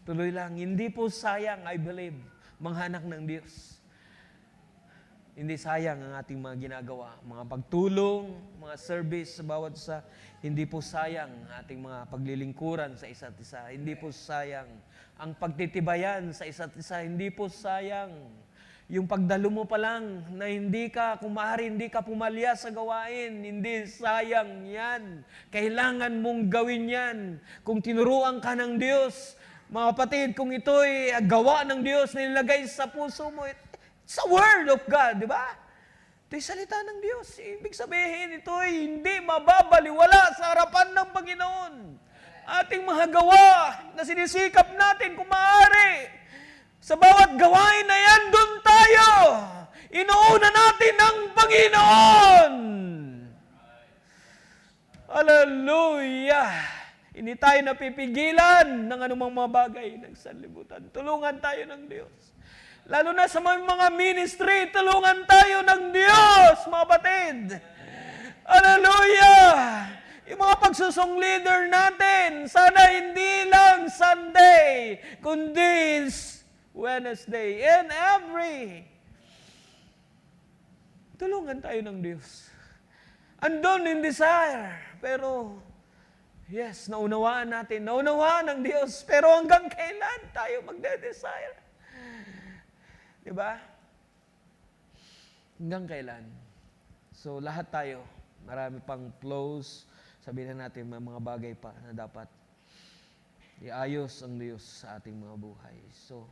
Tuloy lang, hindi po sayang, I believe, manghanak ng Diyos. Hindi sayang ang ating mga ginagawa, mga pagtulong, mga service sa bawat isa. Hindi po sayang ang ating mga paglilingkuran sa isa't isa. Hindi po sayang ang pagtitibayan sa isa't isa. Hindi po sayang yung pagdalo mo pa lang na hindi ka, kung maaari, hindi ka pumalya sa gawain. Hindi sayang yan. Kailangan mong gawin yan. Kung tinuruan ka ng Diyos, mga kapatid, kung ito'y gawa ng Diyos na nilagay sa puso mo, it's a word of God, di ba? Ito'y salita ng Diyos. Ibig sabihin, ito'y hindi mababaliwala sa harapan ng Panginoon. Ating mga gawa na sinisikap natin kung maaari. Sa bawat gawain na yan, doon tayo. Inuuna natin ang Panginoon. Hallelujah! Hindi tayo napipigilan ng anumang mga bagay ng sanlibutan. Tulungan tayo ng Diyos. Lalo na sa mga ministry, tulungan tayo ng Diyos, mga kapatid. Hallelujah! Yung mga pagsusong leader natin, sana hindi lang Sunday, kundi Wednesday and every. Tulungan tayo ng Diyos. Andun in desire, pero yes, naunawaan natin, naunawaan ng Diyos, pero hanggang kailan tayo magde-desire? Diba? Hanggang kailan? So, lahat tayo, marami pang flows, sabihin natin may mga bagay pa na dapat iayos ang Diyos sa ating mga buhay. So,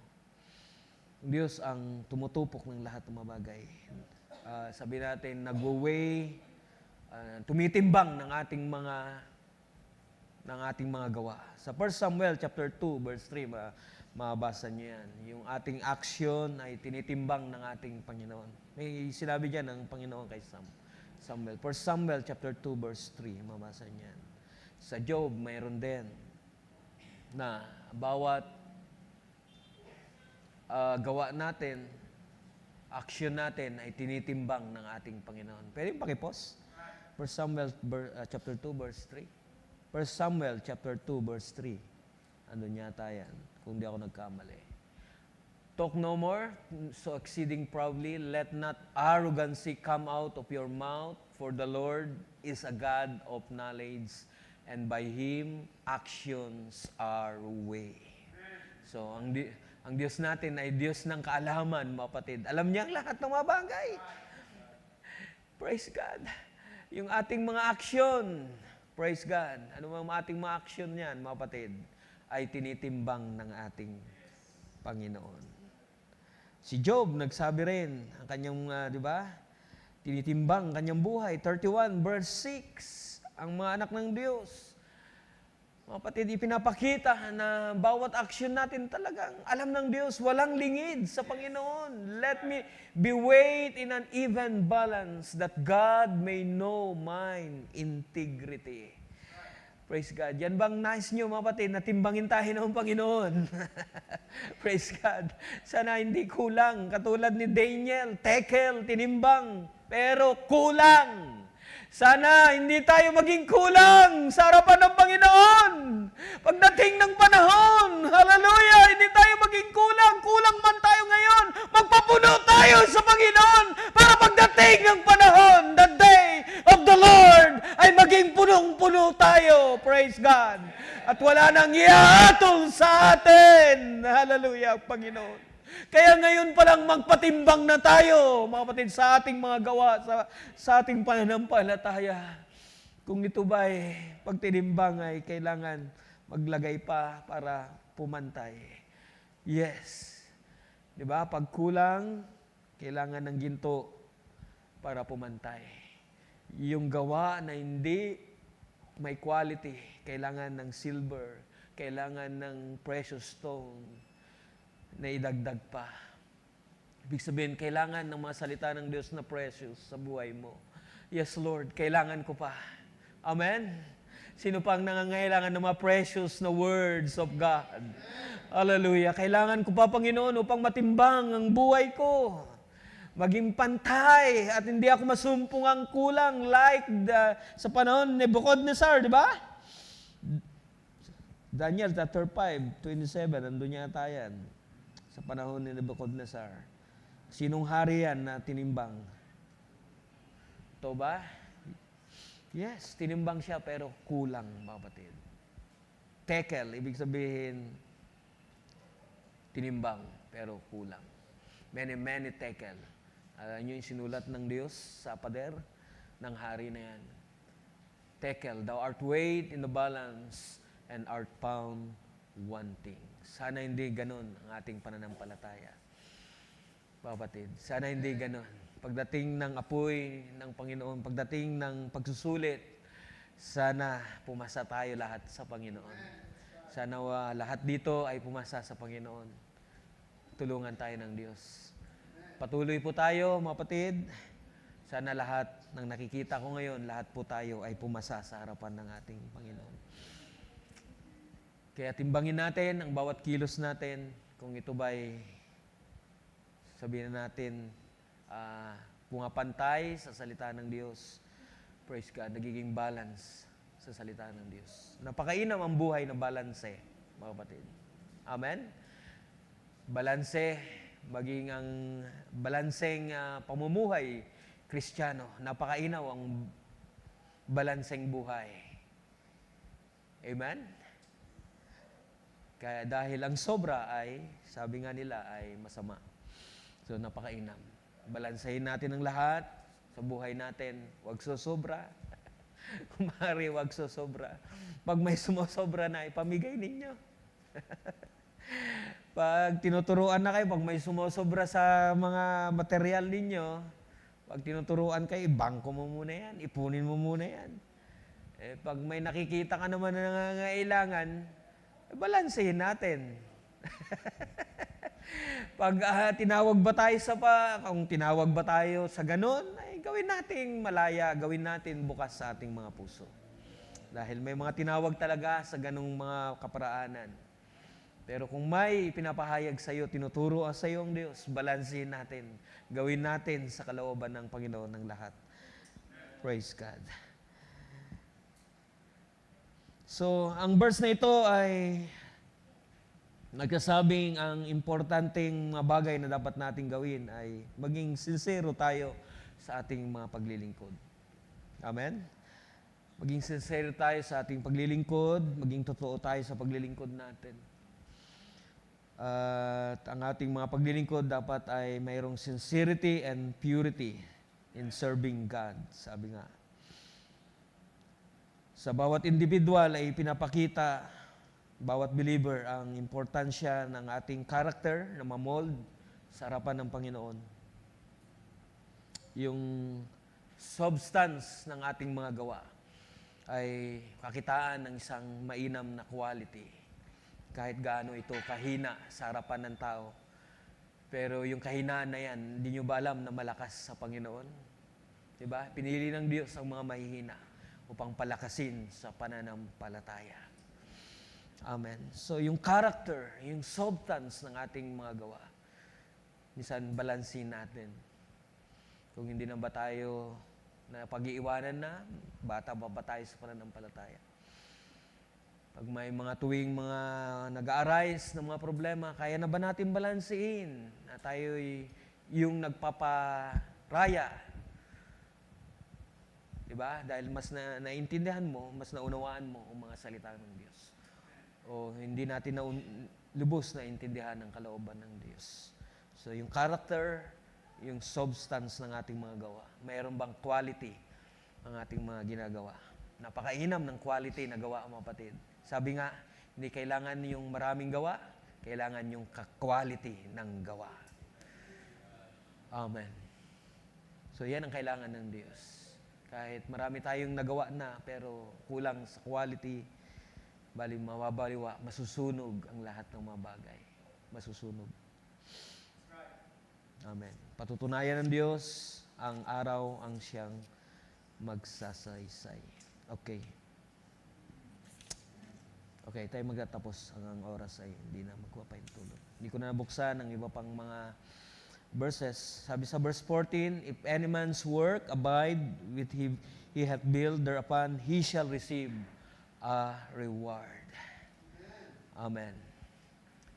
ang Diyos ang tumutupok ng lahat ng mga bagay. Sabihin natin, nag-weigh, tumitimbang ng ating mga gawa. Sa 1 Samuel chapter 2 verse 3, mabasa niyo yan. Yung ating action ay tinitimbang ng ating Panginoon. May sinabi diyan ng Panginoon kay Samuel. 1 Samuel chapter 2 verse 3, mabasa niyo yan. Sa Job, mayroon din na bawat gawa natin, action natin ay tinitimbang ng ating Panginoon. Pwede pakipos? 1 Samuel chapter 2 verse 3. 1 Samuel chapter 2 verse 3. Andun yata yan, kung di ako nagkamali. Talk no more, so exceeding proudly, let not arrogancy come out of your mouth, for the Lord is a God of knowledge, and by Him actions are weighed. So, ang Diyos natin ay Diyos ng kaalaman, mga kapatid. Alam niya ang lahat ng mga bagay. Praise God. Yung ating mga action, praise God. Ano mga ating mga action niyan, mga kapatid, ay tinitimbang ng ating Panginoon. Si Job, nagsabi rin, ang kanyang, di ba, tinitimbang ang kanyang buhay. 31 verse 6, ang mga anak ng Diyos. Mga kapatid, ipinapakita na bawat action natin talagang alam ng Diyos, walang lingid sa Panginoon. Let me be weighed in an even balance that God may know mine integrity. Praise God. Yan bang nice nyo, mga kapatid, na timbangin tayo ng Panginoon? Praise God. Sana hindi kulang. Katulad ni Daniel, tekel, tinimbang, pero kulang. Sana hindi tayo maging kulang sa harapan ng Panginoon. Pagdating ng panahon, hallelujah, hindi tayo maging kulang. Kulang man tayo ngayon. Magpapuno tayo sa Panginoon para pagdating ng panahon, the day of the Lord, ay maging punong-puno tayo. Praise God. At wala nang ihahatol sa atin. Hallelujah, Panginoon. Kaya ngayon palang magpatimbang na tayo, mga kapatid, sa ating mga gawa, sa ating pananampalataya. Kung ito ba'y pagtinimbang ay kailangan maglagay pa para pumantay. Yes. Di ba? Pag kulang, kailangan ng ginto para pumantay. Yung gawa na hindi may quality, kailangan ng silver, kailangan ng precious stone, na idagdag pa. Ibig sabihin, kailangan ng mga salita ng Diyos na precious sa buhay mo. Yes, Lord, kailangan ko pa. Amen? Sino pang nangangailangan ng mga precious na words of God? Hallelujah. Kailangan ko pa, Panginoon, upang matimbang ang buhay ko. Maging pantay at hindi ako masumpong ang kulang like sa panahon ni Nebuchadnezzar, di ba? Daniel chapter 5:27, nandun yata yan. Sa panahon ni Nebuchadnezzar. Sinong hari yan na tinimbang? Ito ba? Yes, tinimbang siya pero kulang, mga kapatid. Tekel, ibig sabihin, tinimbang pero kulang. Many tekel. Alam nyo yung sinulat ng Diyos sa pader ng hari na yan. Tekel, thou art weighed in the balance and art found wanting. Sana hindi ganun ang ating pananampalataya. Kapatid, sana hindi ganun. Pagdating ng apoy ng Panginoon, pagdating ng pagsusulit, sana pumasa tayo lahat sa Panginoon. Sana lahat dito ay pumasa sa Panginoon. Tulungan tayo ng Diyos. Patuloy po tayo, mga kapatid. Sana lahat ng nakikita ko ngayon, lahat po tayo ay pumasa sa harapan ng ating Panginoon. Kaya timbangin natin ang bawat kilos natin kung ito ba'y sabihin natin pumapantay sa salita ng Diyos. Praise God, nagiging balance sa salita ng Diyos. Napakainam ang buhay na balanse, mga kapatid. Amen? Balanse, maging ang balanseng pamumuhay Kristiyano. Napakainaw ang balanseng buhay. Amen? Kaya dahil ang sobra ay, sabi nga nila, ay masama. So, napakainam. Balansahin natin ang lahat sa buhay natin. Huwag sosobra. Kung maaari, huwag sosobra. Pag may sumosobra na, ipamigay ninyo. Pag tinuturuan na kayo, pag may sumosobra sa mga material ninyo, pag tinuturuan kayo, ibangko mo muna yan, ipunin mo muna yan. Pag may nakikita ka naman na nangangailangan, balansehin natin. Pag tinawag ba tayo kung tinawag ba tayo sa ganon, ay gawin nating malaya, gawin natin bukas sa ating mga puso. Dahil may mga tinawag talaga sa ganong mga kaparaanan. Pero kung may pinapahayag sa iyo, tinuturo sa iyo ang Diyos, balansehin natin. Gawin natin sa kalooban ng Panginoon ng lahat. Praise God. So, ang verse na ito ay nagkasabing ang importanteng mga bagay na dapat nating gawin ay maging sincero tayo sa ating mga paglilingkod. Amen? Maging sincero tayo sa ating paglilingkod, maging totoo tayo sa paglilingkod natin. At ang ating mga paglilingkod dapat ay mayroong sincerity and purity in serving God, sabi nga. Sa bawat individual ay pinapakita, bawat believer, ang importansya ng ating character na mamold sa harapan ng Panginoon. Yung substance ng ating mga gawa. ay kakitaan ng isang mainam na quality. Kahit gaano ito kahina sa harapan ng tao. Pero yung kahinaan na yan, hindi nyo ba alam na malakas sa Panginoon? Diba? Pinili ng Diyos ang mga mahihina upang palakasin sa pananampalataya. Amen. So yung character, yung substance ng ating mga gawa, minsan balansin natin. Kung hindi na ba tayo na pag-iiwanan na, bata ba tayo sa pananampalataya? Pag may mga tuwing mga nag-a-arise ng mga problema, kaya na ba natin balansein na tayo'y yung nagpaparaya? Diba? Dahil mas naintindihan mo, mas naunawaan mo ang mga salita ng Diyos. O hindi natin lubos na intindihan ang kalooban ng Diyos. So yung character, yung substance ng ating mga gawa. Mayroon bang quality ang ating mga ginagawa? Napakainam ng quality na gawa, mga kapatid. Sabi nga, hindi kailangan yung maraming gawa, kailangan yung quality ng gawa. Amen. So yan ang kailangan ng Diyos. Kahit marami tayong nagawa na, pero kulang sa quality, bali mababaliwa, masusunog ang lahat ng mga bagay. Masusunog. Amen. Patutunayan ng Diyos, ang araw ang siyang magsasaysay. Okay. Okay, tayo magtatapos. Ang oras ay hindi na magpapahintulot. Hindi ko na nabuksan ang iba pang mga verses. Sabi sa verse 14, if any man's work abide with him, he hath built thereupon, he shall receive a reward. Amen.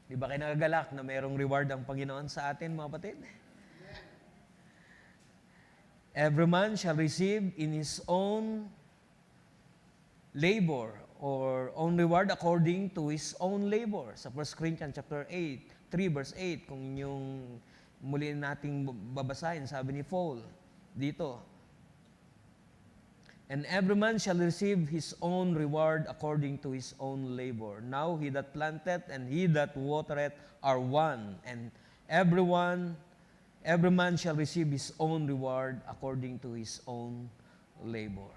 Di ba kayo nagagalak na mayroong reward ang Panginoon sa atin, mga kapatid? Every man shall receive in his own labor or own reward according to his own labor. Sa 1 Corinthians chapter 8, 3 verse 8, kung yung muli nating babasahin, sabi ni Paul dito, and every man shall receive his own reward according to his own labor. Now he that planteth and he that watereth are one, and every man shall receive his own reward according to his own labor.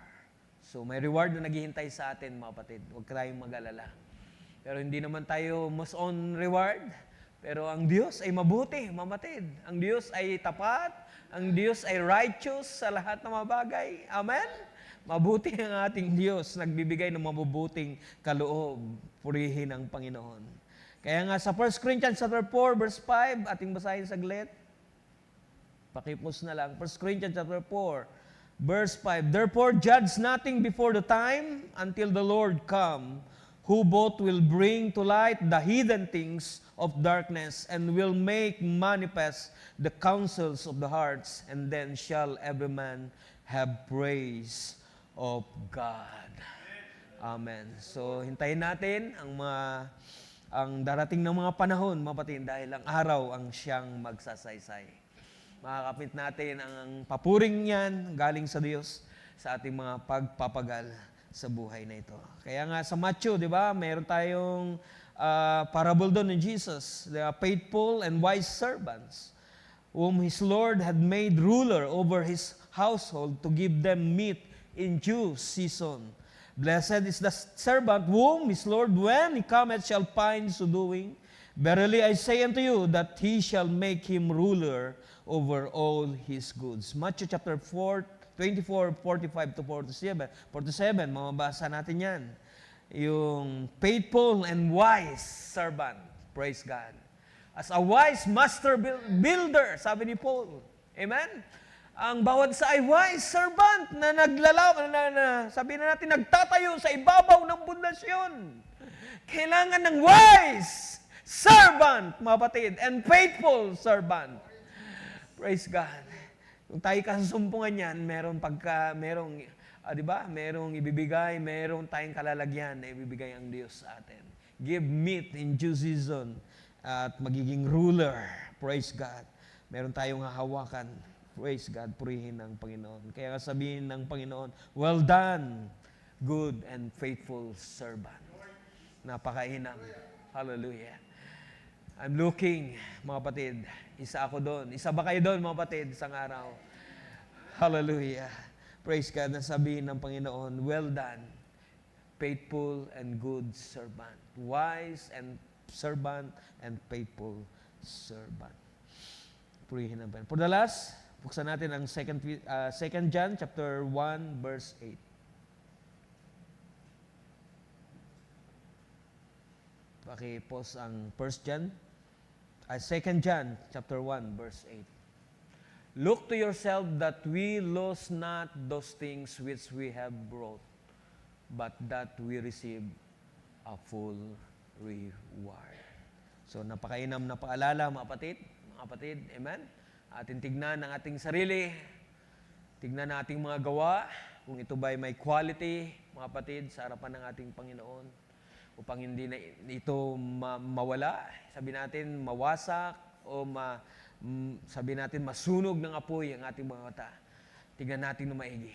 So may reward na naghihintay sa atin, mga kapatid. Huwag tayong mag-alala. Pero hindi naman tayo mas on reward. Pero ang Diyos ay mabuti, mga kapatid. Ang Diyos ay tapat. Ang Diyos ay righteous sa lahat ng mga bagay. Amen? Mabuti ang ating Diyos, nagbibigay ng mabubuting kaloob. Purihin ang Panginoon. Kaya nga sa 1 Corinthians 4, verse 5, ating basahin saglit. Pakipos na lang. 1 Corinthians 4, verse 5, therefore judge nothing before the time until the Lord come, who both will bring to light the hidden things of darkness and will make manifest the counsels of the hearts, and then shall every man have praise of God. Amen. So hintayin natin ang darating ng mga panahon, mga kapatid, dahil ang araw ang siyang magsasaysay. Makakapit natin ang papuring niyan galing sa Diyos sa ating mga pagpapagal sa buhay na ito. Kaya nga sa Matthew, di ba, mayroon tayong parable doon ni Jesus, the faithful and wise servants, whom his Lord had made ruler over his household to give them meat in due season. Blessed is the servant whom his Lord, when he cometh, shall find so doing. Verily I say unto you, that he shall make him ruler over all his goods. Matthew chapter 4, 24, 45 to 47. 47, mababasa natin yan. Yung faithful and wise servant. Praise God. As a wise master builder, sabi ni Paul. Amen? Ang bawat sa ay wise servant na sabi na natin, nagtatayo sa ibabaw ng pundasyon. Kailangan ng wise servant, mga kapatid, and faithful servant. Praise God. Kung tayo kasumpungan yan, merong di ba? Merong ibibigay, merong tayong kalalagyan na ibibigay ang Diyos sa atin. Give meat in due season at magiging ruler. Praise God. Meron tayong hahawakan. Praise God. Purihin ng Panginoon. Kaya sabihin ng Panginoon, well done, good and faithful servant. Napakainam. Hallelujah. I'm looking, mga kapatid. Isa ako doon. Isa ba kayo doon, mga kapatid, isang araw? Hallelujah. Praise God, na sabihin ng Panginoon, well done, faithful and good servant. Wise and servant and faithful servant. Purihin ang Panginoon. For the last, buksan natin ang 2 John chapter 1 verse 8. Paki-pause ang 1 John, 2 John chapter 1 verse 8. Look to yourself that we lose not those things which we have brought, but that we receive a full reward. So napakainam na paalala mga kapatid, amen? Atin tignan ang ating sarili, tignan ang ating mga gawa, kung ito ba'y may quality, mga kapatid, sa harapan ng ating Panginoon, upang hindi na ito mawala, sabi natin mawasak, o sabi natin masunog ng apoy ang ating mga mata. Tignan natin na maigi.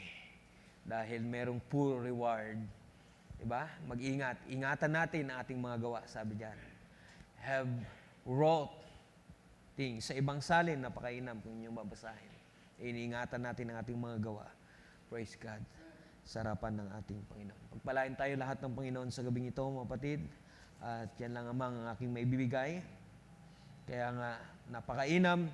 Dahil merong full reward. Diba? Mag-ingat. Ingatan natin ang ating mga gawa, sabi diyan. Have wrought things. Sa ibang salin, napakainam kung inyong babasahin. Iniingatan natin ang ating mga gawa. Praise God. Sa harapan ng ating Panginoon. Pagpalain tayo lahat ng Panginoon sa gabing ito, mga kapatid. At yan lang amang ang aking maibibigay. Kaya nga, napakainam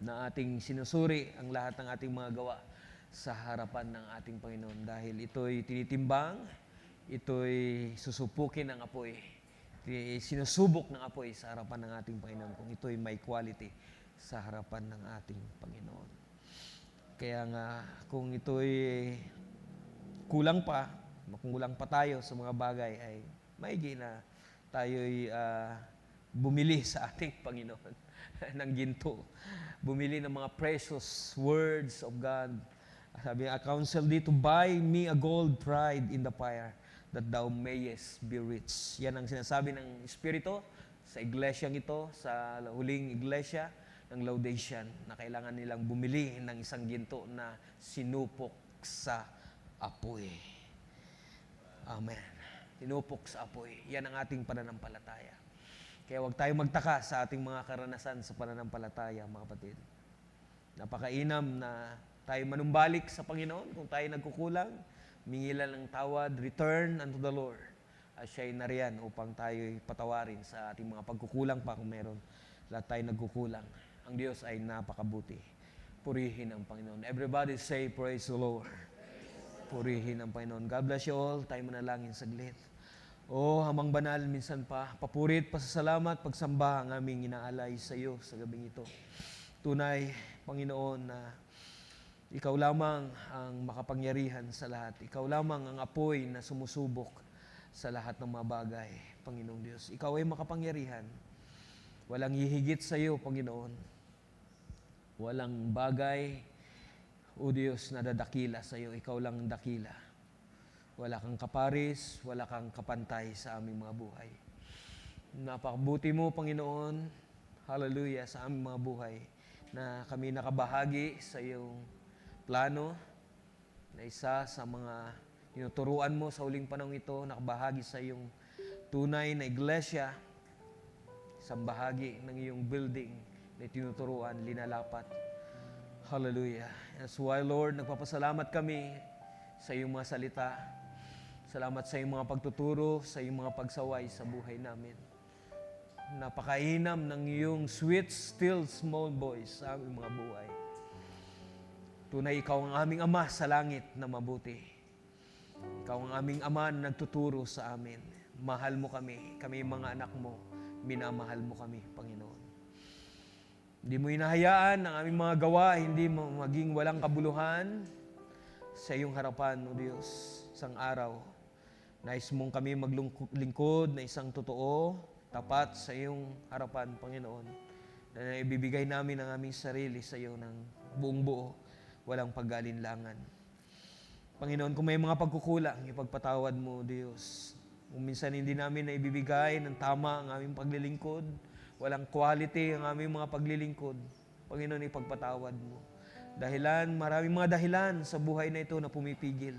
na ating sinusuri ang lahat ng ating mga gawa sa harapan ng ating Panginoon. Dahil ito'y tinitimbang, ito'y susupukin ng apoy, sinusubok ng apoy sa harapan ng ating Panginoon kung ito'y may quality sa harapan ng ating Panginoon. Kaya nga, kung ito'y kulang pa, kung kulang pa tayo sa mga bagay, ay maigi na tayo'y bumili sa ating Panginoon ng ginto. Bumili ng mga precious words of God. Sabi, I counsel thee to buy me a gold tried in the fire, that thou mayest be rich. Yan ang sinasabi ng Espiritu sa iglesyang ito, sa huling iglesia ng Laodicean, na kailangan nilang bumili ng isang ginto na sinupok sa apoy. Amen. Sinupok sa apoy. Yan ang ating pananampalataya. Kaya huwag tayong magtaka sa ating mga karanasan sa pananampalataya, mga kapatid. Napakainam na tayo manumbalik sa Panginoon kung tayo nagkukulang, mingilan ng tawad, return unto the Lord. At siya'y nariyan upang tayo'y patawarin sa ating mga pagkukulang pa kung meron. Lahat tayo nagkukulang. Ang Diyos ay napakabuti. Purihin ang Panginoon. Everybody say, praise the Lord. Purihin ang Panginoon. God bless you all. Tayo manalangin saglit. O Amang Banal, minsan pa, papurit, pasasalamat, pagsamba ang aming inaalay sa iyo sa gabing ito. Tunay, Panginoon, na ikaw lamang ang makapangyarihan sa lahat. Ikaw lamang ang apoy na sumusubok sa lahat ng mga bagay, Panginoong Diyos. Ikaw ay makapangyarihan. Walang hihigit sa iyo, Panginoon. Walang bagay, O Diyos, na dadakila sa iyo. Ikaw lang ang dakila. Wala kang kaparis, wala kang kapantay sa aming mga buhay. Napakabuti mo, Panginoon, hallelujah, sa aming mga buhay, na kami nakabahagi sa iyong plano, na isa sa mga tinuturuan mo sa huling panahon ito, nakabahagi sa iyong tunay na iglesia, isang bahagi ng iyong building na tinuturuan, linalapat. Hallelujah. That's why, Lord, nagpapasalamat kami sa iyong mga salita. Salamat sa iyong mga pagtuturo, sa iyong mga pagsaway sa buhay namin. Napakainam ng iyong sweet, still, small voice sa aming mga buhay. Tunay, ikaw ang aming Ama sa langit na mabuti. Ikaw ang aming Ama na nagtuturo sa amin. Mahal mo kami, kami mga anak mo, minamahal mo kami, Panginoon. Hindi mo hinahayaan ang aming mga gawa, hindi mo maging walang kabuluhan sa iyong harapan, O Diyos, isang araw. Nais mong kami maglingkod na isang totoo, tapat sa iyong harapan, Panginoon, na ibibigay namin ang aming sarili sa iyo ng buong buo, walang pag-alinlangan. Panginoon, kung may mga pagkukulang, ipagpatawad mo, Diyos. Kung minsan hindi namin na ibibigay ng tama ang aming paglilingkod, walang quality ang aming mga paglilingkod, Panginoon, ipagpatawad mo. Maraming mga dahilan sa buhay na ito na pumipigil.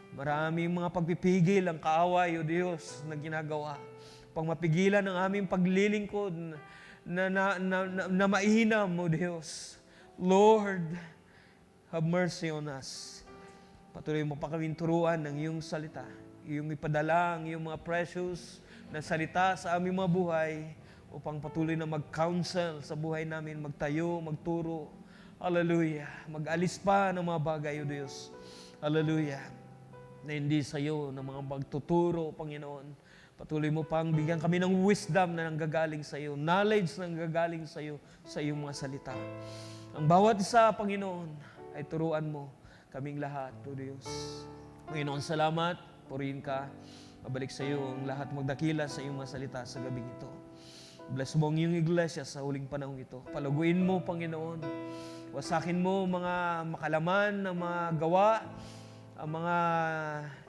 Maraming mga pagpipigil ang kaaway, O Diyos, na ginagawa. Pang mapigilan ang aming paglilingkod na maihinam, O Diyos. Lord, have mercy on us. Patuloy mo pa kaming turuan ng iyong salita. Iyong ipadala ang iyong mga precious na salita sa aming mga buhay upang patuloy na mag-counsel sa buhay namin, magtayo, magturo. Hallelujah. Mag-alis pa ng mga bagay, O Diyos. Hallelujah. Na hindi sa iyo ng mga magtuturo, Panginoon. Patuloy mo pang bigyan kami ng wisdom na nanggagaling sa iyo, knowledge na nanggagaling sa iyo, sa iyong mga salita. Ang bawat isa, Panginoon, ay turuan mo kaming lahat, O Diyos. Panginoon, salamat. Purihin ka. Mabalik sa iyo ang lahat magdakila sa iyong mga salita sa gabing ito. Bless mo ang iyong iglesia sa huling panahon ito. Palaguin mo, Panginoon. Wasakin mo mga makalaman ng mga gawa, ang mga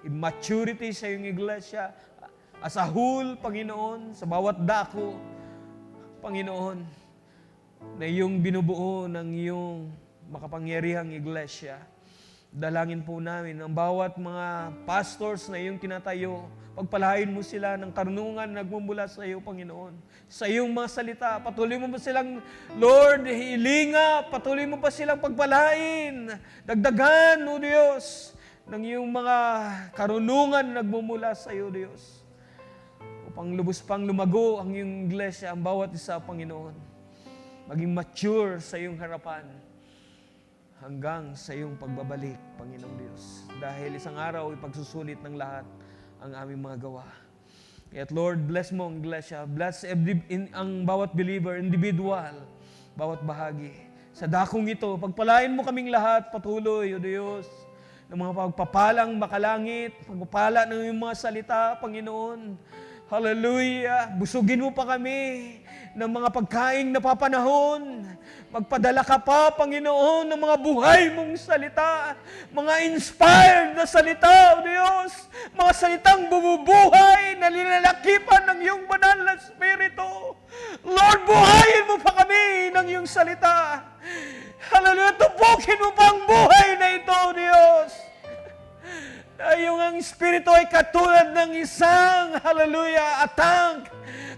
immaturity sa iyong iglesia. As a whole, Panginoon, sa bawat dako, Panginoon, na iyong binubuo ng iyong makapangyarihang iglesia. Dalangin po namin ang bawat mga pastors na iyong tinatayo, pagpalain mo sila ng karunungan na nagmumula sa iyo, Panginoon. Sa iyong mga salita, patuloy mo ba silang, Lord, hilinga, patuloy mo ba silang pagpalain, dagdagan, O Diyos, ng iyong mga karunungan na nagmumula sa iyo, Diyos. Upang lubos pang lumago ang iyong iglesia, ang bawat isa, Panginoon. Maging mature sa iyong harapan hanggang sa iyong pagbabalik, Panginoong Diyos. Dahil isang araw, ipagsusulit ng lahat ang aming mga gawa. Kaya't Lord, bless mo ang iglesia. Bless ang bawat believer, individual, bawat bahagi. Sa dakong ito, pagpalain mo kaming lahat, patuloy, O Diyos, ng mga pagpapalang makalangit, pagpapala ng iyong mga salita, Panginoon. Hallelujah! Busugin mo pa kami ng mga pagkaing napapanahon. Magpadala ka pa, Panginoon, ng mga buhay mong salita. Mga inspired na salita, O Diyos. Mga salitang bumubuhay na linalakipan ng iyong banal na Espiritu. Lord, buhayin mo pa kami ng iyong salita. Hallelujah! Tupukin mo pa ang buhay na ito, O Diyos. Yung ang Espiritu ay katulad ng isang, hallelujah, a tank,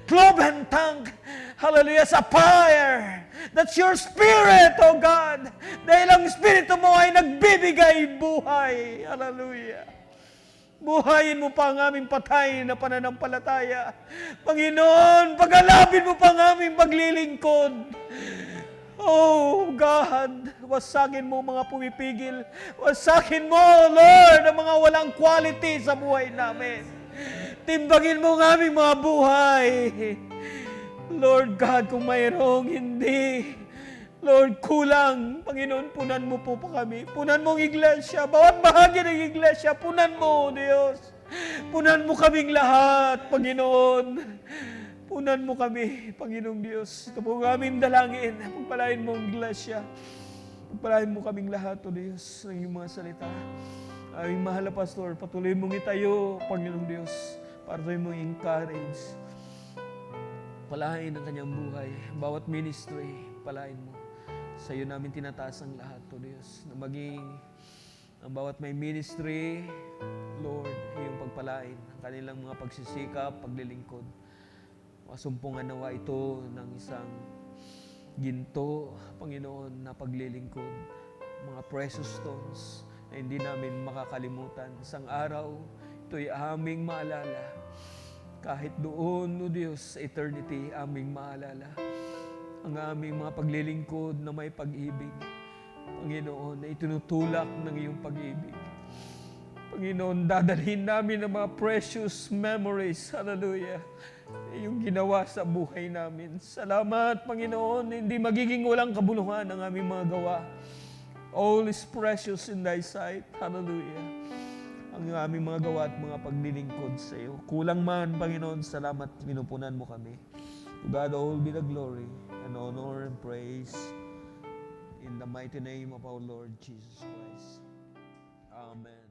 cloven tank, hallelujah, sa fire. That's your Spirit, O God. Dahil ang Espiritu mo ay nagbibigay buhay. Hallelujah. Buhayin mo pa ang aming patay na pananampalataya. Panginoon, pagalapin mo pa ang aming paglilingkod. Oh God, wasakin mo mga pumipigil. Wasakin mo, Lord, ang mga walang quality sa buhay namin. Timbangin mo ang aming mga buhay. Lord God, kung mayroong hindi, Lord, kulang. Panginoon, punan mo po pa kami. Punan mo ang iglesia. Bawat bahagi ng iglesia, punan mo, Diyos. Punan mo kaming lahat, Panginoon. Punan mo kami, Panginoong Diyos. Ito po ang aming dalangin. Pagpalain mo ang iglesia. Pagpalain mo kaming lahat, O Diyos, ng iyong mga salita. Aming mahal na pastor, patuloy mong itayo, Panginoong Diyos, para tayo mong encourage. Palain ang kanyang buhay. Bawat ministry, palain mo. Sa iyo namin tinataas ang lahat, O Diyos, na maging ang bawat may ministry, Lord, iyong pagpalain ang kanilang mga pagsisikap, paglilingkod. Masumpungan nawa ito ng isang ginto, Panginoon, na paglilingkod. Mga precious stones na hindi namin makakalimutan. Isang araw, ito'y aming maalala. Kahit doon, O Diyos, sa eternity, aming maalala. Ang aming mga paglilingkod na may pag-ibig. Panginoon, na itinutulak ng iyong pag-ibig. Panginoon, dadalhin namin ang mga precious memories. Hallelujah. Yung ginawa sa buhay namin. Salamat, Panginoon. Hindi magiging walang kabuluhan ang aming mga gawa. All is precious in Thy sight. Hallelujah. Ang aming mga gawa at mga paglilingkod sa iyo. Kulang man, Panginoon, salamat. Pinupunan mo kami. To God all be the glory and honor and praise in the mighty name of our Lord Jesus Christ. Amen.